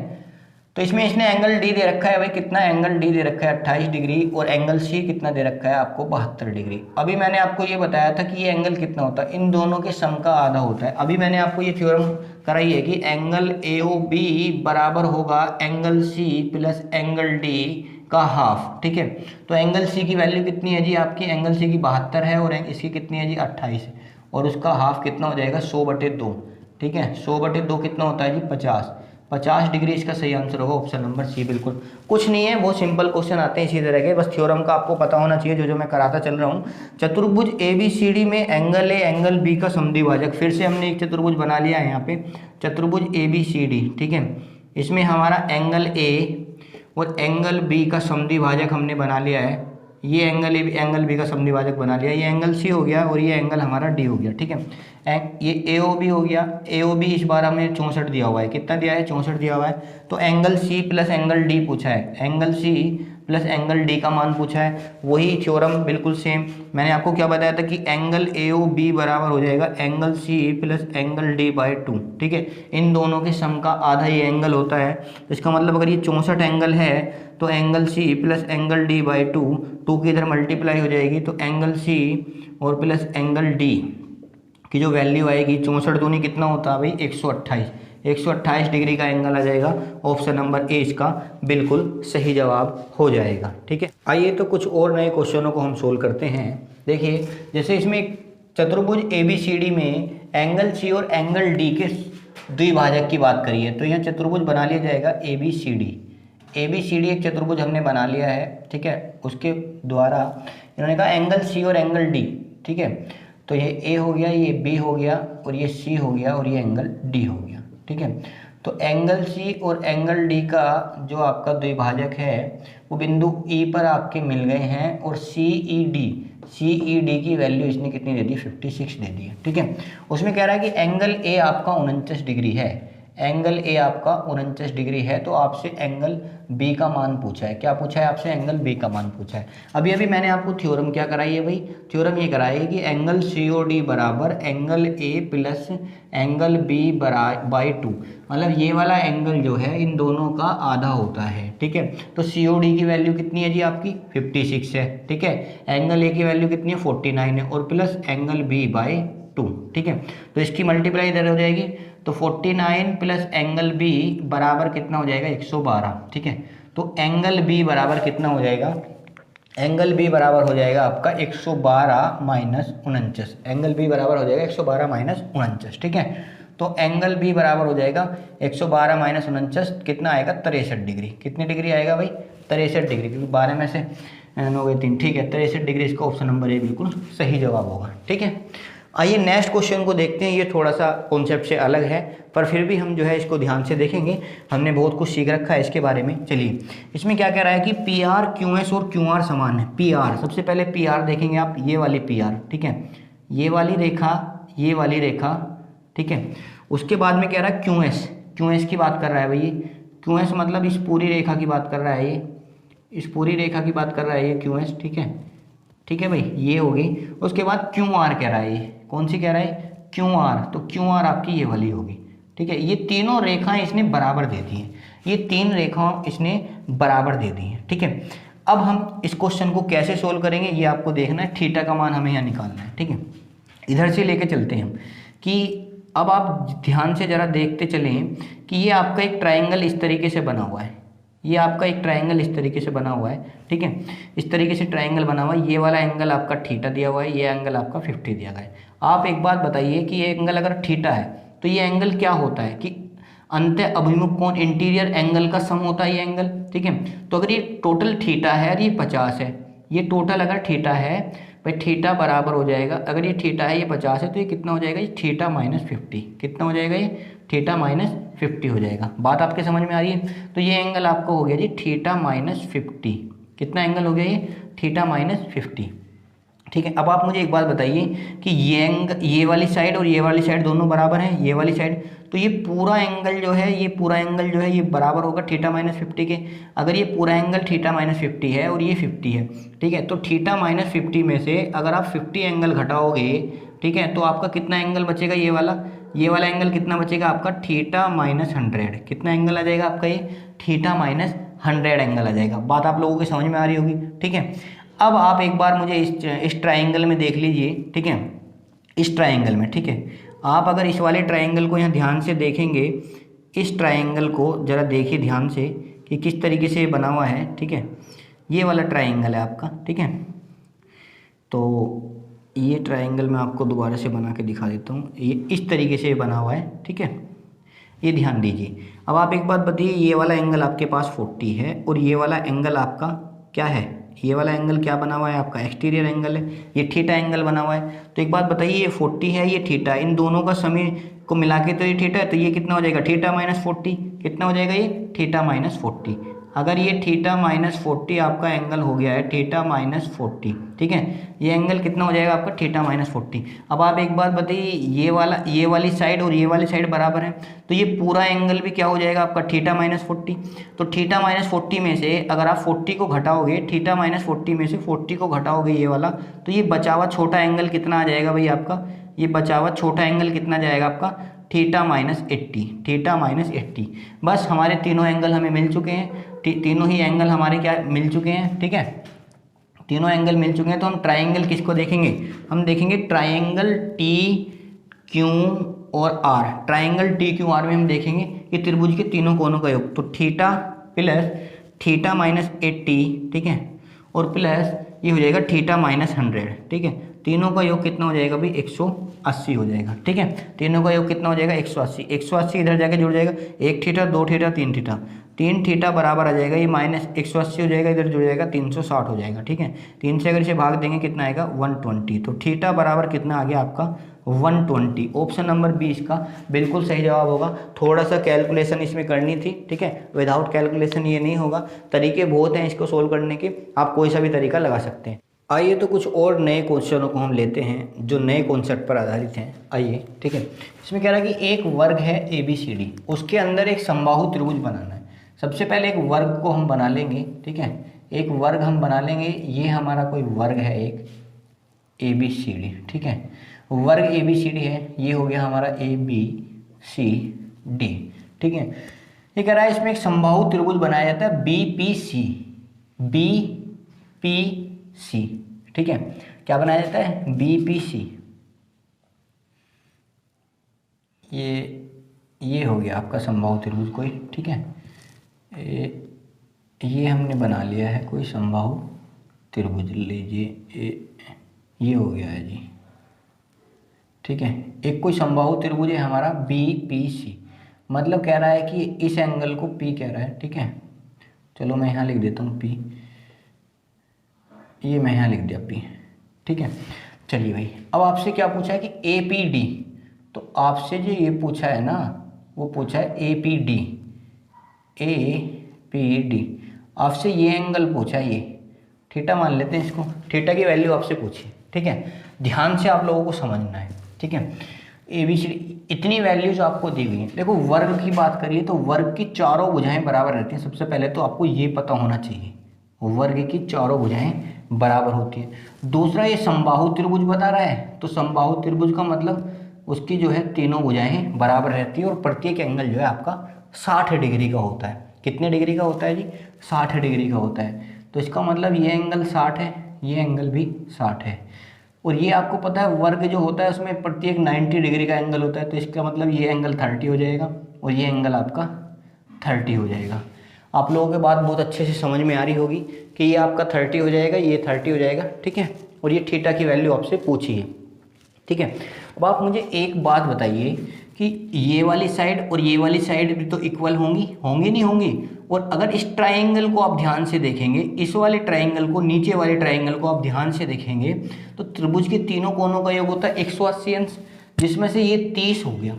तो इसमें इसने एंगल D दे रखा है, भाई कितना एंगल D दे रखा है 28 डिग्री, और एंगल C कितना दे रखा है आपको 72 डिग्री। अभी मैंने आपको ये बताया था कि ये एंगल कितना होता है, इन दोनों के सम का आधा होता है। अभी मैंने आपको ये थ्योरम कराई है कि एंगल AOB बराबर होगा angle C plus angle D का हाफ, ठीक है। तो एंगल C की वैल्यू कितनी है जी आपकी, एंगल C की 72 है और इसकी कितनी है जी 28 है, और उसका हाफ कितना हो जाएगा 100/2, ठीक है। 100/2 कितना होता है जी 50 डिग्री। इसका सही आंसर होगा ऑप्शन नंबर C। बिल्कुल कुछ नहीं है, बहुत सिंपल क्वेश्चन आते हैं इसी तरह के, बस थ्योरम का आपको पता होना चाहिए, जो मैं कराता चल रहा हूँ। चतुर्भुज ABCD में एंगल A एंगल B का समद्विभाजक, फिर से हमने एक चतुर्भुज बना लिया है यहाँ पे, चतुर्भुज ABCD, ठीक है। इसमें हमारा एंगल A और एंगल B का समद्विभाजक हमने बना लिया है, ये एंगल A एंगल B का समद्विभाजक बना लिया, ये एंगल C हो गया और ये एंगल हमारा D हो गया, ठीक है। ये AOB हो गया, AOB इस बार हमें 64 दिया हुआ है, कितना दिया है 64 दिया हुआ है। तो angle C plus angle D पूछा है, angle C plus angle D का मान पूछा है, वही थ्योरम बिल्कुल सेम। मैंने आपको क्या बताया था कि एंगल AOB बराबर हो जाएगा angle C plus angle D/2, ठीक है। इन दोनों के सम का आधा ये एंगल होता है, तो इसका मतलब अगर ये 64 एंगल है तो angle C plus angle D/2, 2 की इधर मल्टीप्लाई हो जाएगी, तो एंगल C और प्लस एंगल D की जो वैल्यू आएगी 64 दूनी कितना होता है भाई 128 डिग्री का एंगल आ जाएगा। ऑप्शन नंबर A इसका बिल्कुल सही जवाब हो जाएगा, ठीक है। आइए तो कुछ और नए क्वेश्चनों को हम सोल्व करते हैं। देखिए जैसे इसमें एक चतुर्भुज ABCD में एंगल C और एंगल D के द्विभाजक की बात करिए, तो यहाँ चतुर्भुज बना लिया जाएगा ABCD एक चतुर्भुज हमने बना लिया है, ठीक है। उसके द्वारा इन्होंने कहा एंगल C और एंगल D, ठीक है। तो ये A हो गया, ये B हो गया और ये C हो गया और ये एंगल D हो गया, ठीक है। तो एंगल C और एंगल D का जो आपका द्विभाजक है वो बिंदु E पर आपके मिल गए हैं, और CED की वैल्यू इसने कितनी दे दी 56 दे दी है, ठीक है। उसमें कह रहा है कि एंगल A आपका 49 डिग्री है, एंगल ए आपका 49 डिग्री है, तो आपसे एंगल बी का मान पूछा है। क्या पूछा है आपसे? एंगल बी का मान पूछा है। अभी मैंने आपको थ्योरम क्या कराई है भाई? थ्योरम ये कराई है कि एंगल सी ओ डी बराबर angle A plus angle B by 2, मतलब ये वाला एंगल जो है इन दोनों का आधा होता है। ठीक है, तो सी ओ डी की वैल्यू कितनी है जी आपकी? 56 है। ठीक है, एंगल ए की वैल्यू कितनी है? 49 है, और प्लस एंगल बी बाई 2। ठीक है, तो इसकी मल्टीप्लाई इधर हो जाएगी, तो 49 प्लस एंगल बी बराबर कितना हो जाएगा? 112। ठीक है, तो एंगल बी बराबर कितना हो जाएगा? एंगल बी बराबर हो जाएगा आपका 112 माइनस 49। एंगल बी बराबर हो जाएगा 112 माइनस 49। ठीक है, तो एंगल बी बराबर हो जाएगा 112 माइनस 49, कितना आएगा? 63 डिग्री। कितनी डिग्री आएगा भाई? 63 डिग्री, क्योंकि 12 में से 9 गए 3। ठीक है, 63 डिग्री इसका ऑप्शन नंबर ए बिल्कुल सही जवाब होगा। ठीक है, आइए नेक्स्ट क्वेश्चन को देखते हैं। ये थोड़ा सा कॉन्सेप्ट से अलग है, पर फिर भी हम जो है इसको ध्यान से देखेंगे। हमने बहुत कुछ सीख रखा है इसके बारे में। चलिए, इसमें क्या कह रहा है कि पी आर क्यू एस और क्यू आर समान है। पी आर, सबसे पहले पी आर देखेंगे आप, ये वाली पी आर। ठीक है, ये वाली रेखा, ये वाली रेखा। ठीक है, उसके बाद में कह रहा है क्यू एस। क्यू एस की बात कर रहा है भाई, क्यू एस मतलब इस पूरी रेखा की बात कर रहा है, ये इस पूरी रेखा की बात कर रहा है ये क्यू एस। ठीक है, ठीक है भाई, ये होगी। उसके बाद क्यू आर कह रहा है, ये कौन सी कह रहा है? Q R. तो क्यू आर आपकी ये वाली होगी। ठीक है, ये तीनों रेखाएं इसने बराबर दे दी हैं, ये तीन रेखाएं इसने बराबर दे दी हैं। ठीक है, अब हम इस क्वेश्चन को कैसे सोल्व करेंगे ये आपको देखना है। थीटा का मान हमें यहाँ निकालना है। ठीक है, इधर से लेके चलते हैं हम कि अब आप ध्यान से ज़रा देखते चलें कि ये आपका एक ट्राइंगल इस तरीके से बना हुआ है। ये आपका एक ट्राइंगल इस तरीके से बना हुआ है। ठीक है, इस तरीके से ट्राइंगल बना हुआ है। ये वाला एंगल आपका थीटा दिया हुआ है, ये एंगल आपका 50 दिया गया है। आप एक बात बताइए कि ये एंगल अगर थीटा है तो ये एंगल क्या होता है कि अंतः अभिमुख कोण, इंटीरियर एंगल का सम होता है ये एंगल। ठीक है, तो अगर ये टोटल थीटा है और ये 50 है, ये टोटल अगर थीटा है भाई, थीटा बराबर हो जाएगा, अगर ये थीटा है ये 50 है तो ये कितना हो जाएगा? ये थीटा माइनस 50। कितना हो जाएगा? ये थीटा माइनस 50 हो जाएगा। बात आपके समझ में आ रही है? तो ये एंगल आपका हो गया जी थीटा माइनस 50। कितना एंगल हो गया ये? Theta minus 50। ठीक है, अब आप मुझे एक बात बताइए कि ये वाली साइड और ये वाली साइड दोनों बराबर हैं, ये वाली साइड, तो ये पूरा एंगल जो है, ये पूरा एंगल जो है ये बराबर होगा थीटा माइनस 50 के। अगर ये पूरा एंगल थीटा माइनस 50 है और ये 50 है, ठीक है, तो थीटा माइनस 50 में से अगर आप 50 एंगल घटाओगे, ठीक है, तो आपका कितना एंगल बचेगा? ये वाला एंगल कितना बचेगा आपका? Theta minus 100। कितना एंगल आ जाएगा आपका? ये थीटा माइनस 100 एंगल आ जाएगा। बात आप लोगों की समझ में आ रही होगी। ठीक है, अब आप एक बार मुझे इस ट्राइंगल में देख लीजिए। ठीक है, इस ट्राइंगल में, ठीक है, आप अगर इस वाले ट्राइंगल को यहाँ ध्यान से देखेंगे, इस ट्राइंगल को ज़रा देखिए ध्यान से कि किस तरीके से बना हुआ है। ठीक है, ये वाला ट्राइंगल है आपका। ठीक है, तो ये ट्राइंगल मैं आपको दोबारा से बना के दिखा देता हूँ। ये इस तरीके से बना हुआ है। ठीक है, ये ध्यान दीजिए। अब आप एक बात बताइए, ये वाला एंगल आपके पास 40 है और ये वाला एंगल आपका क्या है? ये वाला एंगल क्या बना हुआ है आपका? एक्सटीरियर एंगल है, ये थीटा एंगल बना हुआ है। तो एक बात बताइए, ये 40 है, ये थीटा, इन दोनों का समय को मिला के तो ये थीटा है, तो ये कितना हो जाएगा? Theta minus 40। कितना हो जाएगा ये? Theta minus 40। अगर ये थीटा माइनस 40 आपका एंगल हो गया है, थीटा माइनस 40, ठीक है, ये एंगल कितना हो जाएगा आपका? Theta minus 40। अब आप एक बात बताइए, ये वाली साइड और ये वाली साइड बराबर है, तो ये पूरा एंगल भी क्या हो जाएगा आपका? Theta minus 40। तो थीटा माइनस 40 में से अगर आप 40 को घटाओगे, थीटा माइनस 40 में से 40 को घटाओगे ये वाला, तो ये बचा हुआ छोटा एंगल कितना आ जाएगा भाई आपका? ये बचा हुआ छोटा एंगल कितना जाएगा आपका? Theta minus 80। Theta minus 80। बस हमारे तीनों एंगल हमें मिल चुके हैं, तीनों ही एंगल हमारे क्या मिल चुके हैं। ठीक है, तीनों एंगल मिल चुके हैं। तो हम ट्राइंगल किसको देखेंगे? हम देखेंगे ट्राइंगल टी क्यू और R. Triangle T Q R में हम देखेंगे कि त्रिभुज के तीनों कोनों का योग, तो थीटा प्लस थीटा माइनस 80, ठीक है, और प्लस ये हो जाएगा थीटा माइनस 100। ठीक है, तीनों का योग कितना हो जाएगा भाई? 180 हो जाएगा। ठीक है, तीनों का योग कितना हो जाएगा? 180। 180 इधर जाके जुड़ जाएगा, 1 थीटा 2 थीटा 3 थीटा, 3 थीटा बराबर आ जाएगा, ये माइनस 180 हो जाएगा, इधर जुड़ जाएगा 360 हो जाएगा। ठीक है, 3 से अगर इसे भाग देंगे कितना आएगा? 120। तो थीटा बराबर कितना आ गया आपका? 120। ऑप्शन नंबर 20 का बिल्कुल सही जवाब होगा। थोड़ा सा कैलकुलेशन इसमें करनी थी। ठीक है, विदाउट कैलकुलेशन ये नहीं होगा। तरीके बहुत हैं इसको सोल्व करने के, आप कोई सा भी तरीका लगा सकते हैं। आइए तो कुछ और नए क्वेश्चनों को हम लेते हैं जो नए कॉन्सेप्ट पर आधारित हैं। आइए, ठीक है। इसमें कह रहा है कि एक वर्ग है ABCD, उसके अंदर एक समबाहु त्रिभुज बनाना है। सबसे पहले एक वर्ग को हम बना लेंगे, ठीक है। एक वर्ग हम बना लेंगे, ये हमारा कोई वर्ग है एक ABCD, ठीक है। वर्ग ABCD है, ये हो गया हमारा ABCD, ठीक है। ये कह रहा है इसमें एक समबाहु त्रिभुज बनाया जाता है BPC, ठीक है। क्या बनाया जाता है? BPC। ये हो गया आपका समबाहु त्रिभुज कोई, ठीक है। ये हमने बना लिया है कोई समबाहु त्रिभुज, लीजिए ये हो गया है जी, ठीक है। एक कोई समबाहु त्रिभुज है हमारा BPC, मतलब कह रहा है कि इस एंगल को P कह रहा है, ठीक है। चलो मैं यहाँ लिख देता हूँ P, ये मैं यहाँ लिख दिया P, ठीक है। चलिए भाई, अब आपसे क्या पूछा है कि APD, तो आपसे जो ये पूछा है ना, वो पूछा है APD, आपसे ये एंगल पूछा है, ये थीटा मान लेते हैं इसको, थीटा की वैल्यू आपसे पूछी, ठीक है। ध्यान से आप लोगों को समझना है, ठीक है। ABCD इतनी वैल्यूज आपको दी गई हैं। देखो वर्ग की बात करिए तो वर्ग की चारों भुजाएं बराबर रहती हैं। सबसे पहले तो आपको ये पता होना चाहिए, वर्ग की चारों भुजाएं बराबर होती है। दूसरा, ये समबाहु त्रिभुज बता रहा है, तो समबाहु त्रिभुज का मतलब उसकी जो है तीनों भुजाएं बराबर रहती है और प्रत्येक एंगल जो है आपका 60 डिग्री का होता है। कितने डिग्री का होता है जी? 60 डिग्री का होता है। तो इसका मतलब ये एंगल 60 है, ये एंगल भी 60 है। और ये आपको पता है वर्ग जो होता है उसमें प्रत्येक 90 डिग्री का एंगल होता है, तो इसका मतलब ये एंगल 30 हो जाएगा और ये एंगल आपका 30 हो जाएगा। आप लोगों के बात बहुत अच्छे से समझ में आ रही होगी कि ये आपका 30 हो जाएगा, ये 30 हो जाएगा, ठीक है। और ये थीटा की वैल्यू आपसे पूछी है, ठीक है। अब आप मुझे एक बात बताइए कि ये वाली साइड और ये वाली साइड भी तो इक्वल होंगी, होंगी नहीं होंगी? और अगर इस ट्राइंगल को आप ध्यान से देखेंगे, इस वाले ट्राइंगल को, नीचे वाले ट्राइंगल को आप ध्यान से देखेंगे तो त्रिभुज के तीनों कोनों का योग होता है 180 अंश, जिसमें से ये 30 हो गया।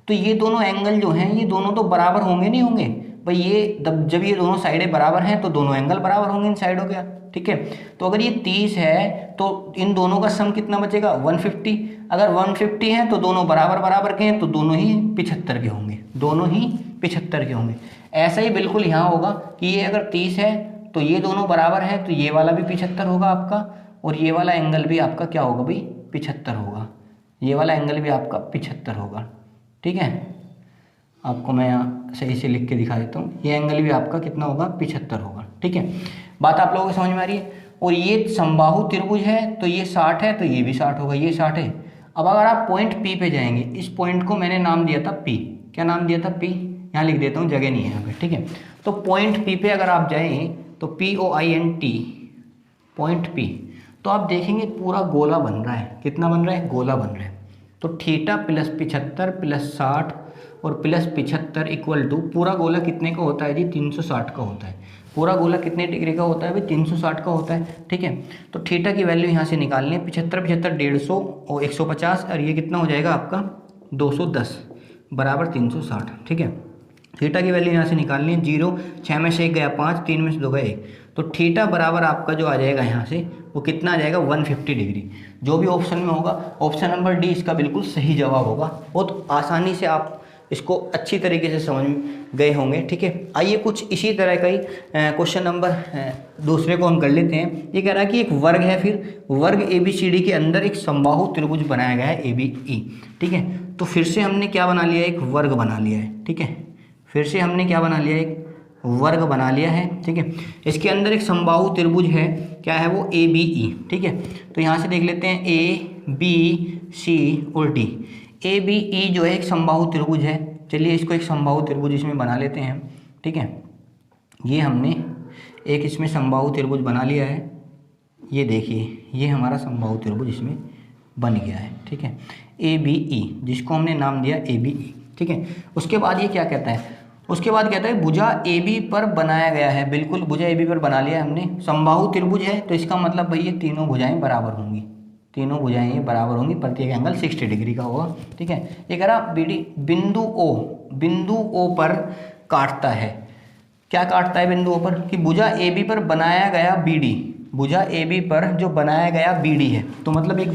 तो ये दोनों एंगल जो हैं ये दोनों तो बराबर होंगे नहीं होंगे भाई? ये जब ये दोनों साइडें बराबर हैं तो दोनों एंगल बराबर होंगे इन साइडों के, ठीक है। तो अगर ये 30 है तो इन दोनों का सम कितना बचेगा? 150। अगर 150 है तो दोनों बराबर बराबर के हैं, तो दोनों ही 75 के होंगे, दोनों ही 75 के होंगे। ऐसा ही बिल्कुल यहाँ होगा कि ये अगर 30 है तो ये दोनों बराबर हैं, तो ये वाला भी 75 होगा आपका, और ये वाला एंगल भी आपका क्या होगा भाई? 75 होगा। ये वाला एंगल भी आपका 75 होगा, ठीक है। आपको मैं यहाँ सही से लिख के दिखा देता हूँ। ये एंगल भी आपका कितना होगा? 75 होगा, ठीक है। बात आप लोगों को समझ में आ रही है? और ये समबाहु त्रिभुज है तो ये 60 है, तो ये भी 60 होगा, ये 60 है। अब अगर आप पॉइंट P पे जाएंगे, इस पॉइंट को मैंने नाम दिया था P, क्या नाम दिया था? P, यहाँ लिख देता हूँ, जगह नहीं है यहाँ पे, ठीक है। तो पॉइंट P पे अगर आप जाएँ तो POINT, पॉइंट P, तो आप देखेंगे पूरा गोला बन रहा है। कितना बन रहा है? गोला बन रहा है। तो थीटा प्लस 75 प्लस 60 और प्लस 75 इक्वल टू, पूरा गोला कितने का होता है जी? 360 का होता है। पूरा गोला कितने डिग्री का होता है भाई? 360 का होता है, ठीक है। तो थीटा की वैल्यू यहाँ से निकालनी है। 75 150 और 150, और ये कितना हो जाएगा आपका? 210 बराबर 360, ठीक है। थीटा की वैल्यू यहाँ से निकालनी है। 0, 6 में से 1 गया 5, 3 में से 2 गया 1, तो थीटा बराबर आपका जो आ जाएगा यहाँ से, वो कितना आ जाएगा? 150 डिग्री। जो भी ऑप्शन में होगा, ऑप्शन नंबर डी इसका बिल्कुल सही जवाब होगा। बहुत आसानी से आप इसको अच्छी तरीके से समझ गए होंगे, ठीक है। आइए कुछ इसी तरह का ही क्वेश्चन नंबर दूसरे को हम कर लेते हैं। ये कह रहा है कि एक वर्ग है, फिर वर्ग ABCD के अंदर एक समबाहु त्रिभुज बनाया गया है ABE, ठीक है। तो फिर से हमने क्या बना लिया? एक वर्ग बना लिया है, ठीक है। फिर से हमने क्या बना लिया? एक वर्ग बना लिया है, ठीक है। इसके अंदर एक समबाहु त्रिभुज है, क्या है वो? ABE, ठीक है। तो यहाँ से देख लेते हैं ABC और D। ABE जो है एक समबाहु त्रिभुज है। चलिए इसको एक समबाहु त्रिभुज इसमें बना लेते हैं, ठीक है। ये हमने एक इसमें समबाहु त्रिभुज बना लिया है। ये देखिए, ये हमारा समबाहु त्रिभुज इसमें बन गया है, ठीक है। ABE, जिसको हमने नाम दिया ABE, ठीक है। उसके बाद ये क्या कहता है? उसके बाद कहता है भुजा AB पर बनाया गया है। बिल्कुल, भुजा AB पर बना लिया है हमने। समबाहु त्रिभुज है तो इसका मतलब भाई ये तीनों भुजाएं बराबर होंगी, तीनों भुजाएं ये बराबर होंगी, प्रत्येक एंगल 60 डिग्री का होगा, ठीक है। ये कह रहा बिंदु O पर काटता है। क्या काटता है बिंदु O पर? कि भुजा AB पर बनाया गया BD, भुजा AB पर जो बनाया गया BD है, तो मतलब एक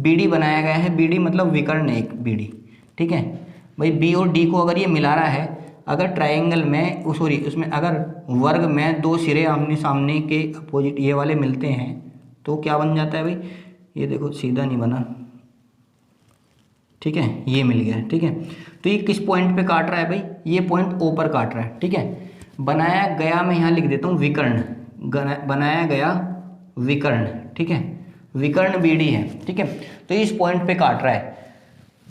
BD बनाया गया है। BD मतलब विकर्ण है एक BD, ठीक है भाई। B और D को अगर ये मिला रहा है, अगर ट्रायंगल में उसमें अगर वर्ग में दो सिरे आमने सामने के अपोजिट ये वाले मिलते हैं तो क्या बन जाता है भाई, ये देखो सीधा नहीं बना, ठीक है, ये मिल गया, ठीक है। तो ये किस पॉइंट पे काट रहा है भाई, ये पॉइंट O पर काट रहा है, ठीक है। बनाया गया मैं यहाँ लिख देता हूँ विकर्ण, बनाया गया विकर्ण, ठीक है, विकर्ण BD है, ठीक है। तो इस पॉइंट पे काट रहा है,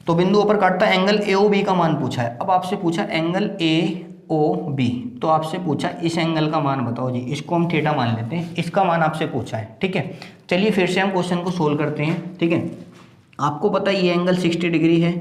तो बिंदु O पर काटता है। एंगल AOB का मान पूछा है। अब आपसे पूछा एंगल AOB, तो आपसे पूछा इस एंगल का मान बताओ जी, इसको हम थीटा मान लेते हैं, इसका मान आपसे पूछा है, ठीक है। चलिए फिर से हम क्वेश्चन को सोल्व करते हैं, ठीक है। आपको पता है ये एंगल 60 डिग्री है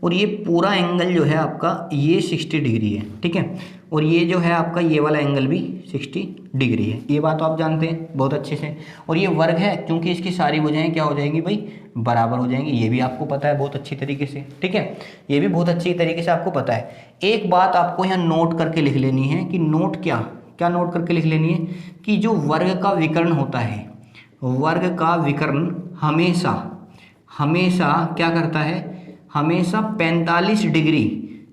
और ये पूरा एंगल जो है आपका ये 60 डिग्री है, ठीक है। और ये जो है आपका ये वाला एंगल भी 60 डिग्री है, ये बात तो आप जानते हैं बहुत अच्छे से। और ये वर्ग है, क्योंकि इसकी सारी भुजाएं क्या हो जाएंगी भाई, बराबर हो जाएंगी, ये भी आपको पता है बहुत अच्छी तरीके से, ठीक है, ये भी बहुत अच्छी तरीके से आपको पता है। एक बात आपको यहाँ नोट करके लिख लेनी है कि नोट क्या नोट करके लिख लेनी है कि जो वर्ग का विकर्ण होता है, वर्ग का विकर्ण हमेशा क्या करता है, हमेशा 45 डिग्री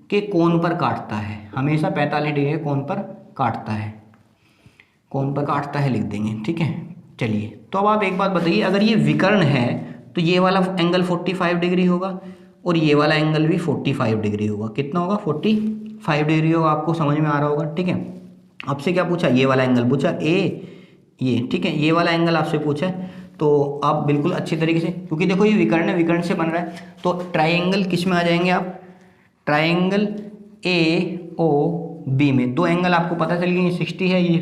के कोण पर काटता है, हमेशा 45 डिग्री के कोण पर काटता है, कोण पर काटता है लिख देंगे, ठीक है। चलिए तो अब आप एक बात बताइए, अगर ये विकर्ण है तो ये वाला एंगल 45 डिग्री होगा और ये वाला एंगल भी 45 डिग्री होगा। कितना होगा, 45 डिग्री होगा। आपको समझ में आ रहा होगा, ठीक है। आपसे क्या पूछा, ये वाला एंगल पूछा ये, ठीक है, ये वाला एंगल आपसे पूछा है। तो आप बिल्कुल अच्छी तरीके से, क्योंकि देखो ये विकर्ण है, विकर्ण से बन रहा है, तो ट्रायंगल किस में आ जाएंगे आप, ट्रायंगल AOB में। दो एंगल आपको पता चल गया, ये 60 है, ये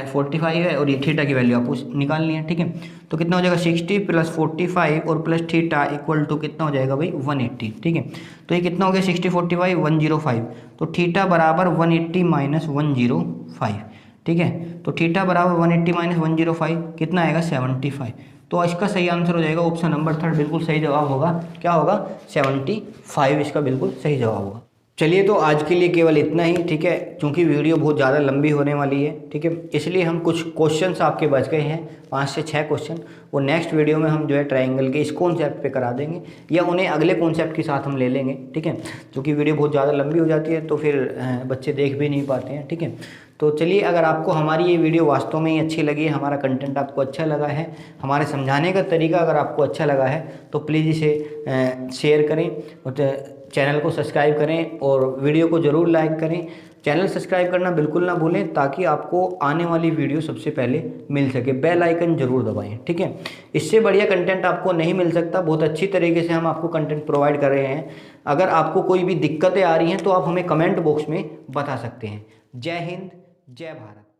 45 है, और ये थीटा की वैल्यू आपको निकालनी है, ठीक है। तो कितना हो जाएगा, 60 + 45 और प्लस थीटा इक्वल टू कितना हो जाएगा भाई, 180, ठीक है। तो ये कितना हो गया, 60 45 105, तो थीटा बराबर 180 - 105, ठीक है। तो थीटा बराबर 180 - 105 कितना आएगा, 75। तो इसका सही आंसर हो जाएगा ऑप्शन नंबर 3, बिल्कुल सही जवाब होगा। क्या होगा, 75 इसका बिल्कुल सही जवाब होगा। चलिए तो आज के लिए केवल इतना ही, ठीक है, क्योंकि वीडियो बहुत ज़्यादा लंबी होने वाली है, ठीक है, इसलिए हम कुछ क्वेश्चंस आपके बच गए हैं, 5 से 6 क्वेश्चन, वो नेक्स्ट वीडियो में हम जो है ट्रायंगल के इस कॉन्सेप्ट पे करा देंगे, या उन्हें अगले कॉन्सेप्ट के साथ हम ले लेंगे, ठीक है, क्योंकि वीडियो बहुत ज़्यादा लंबी हो जाती है तो फिर बच्चे देख भी नहीं पाते हैं, ठीक है। तो चलिए, अगर आपको हमारी ये वीडियो वास्तव में ही अच्छी लगी है, हमारा कंटेंट आपको अच्छा लगा है, हमारे समझाने का तरीका अगर आपको अच्छा लगा है, तो प्लीज़ इसे शेयर करें और चैनल को सब्सक्राइब करें और वीडियो को ज़रूर लाइक करें। चैनल सब्सक्राइब करना बिल्कुल ना भूलें, ताकि आपको आने वाली वीडियो सबसे पहले मिल सके। बेल आइकन ज़रूर दबाएं, ठीक है। इससे बढ़िया कंटेंट आपको नहीं मिल सकता, बहुत अच्छी तरीके से हम आपको कंटेंट प्रोवाइड कर रहे हैं। अगर आपको कोई भी दिक्कतें आ रही हैं तो आप हमें कमेंट बॉक्स में बता सकते हैं। जय हिंद, जय भारत।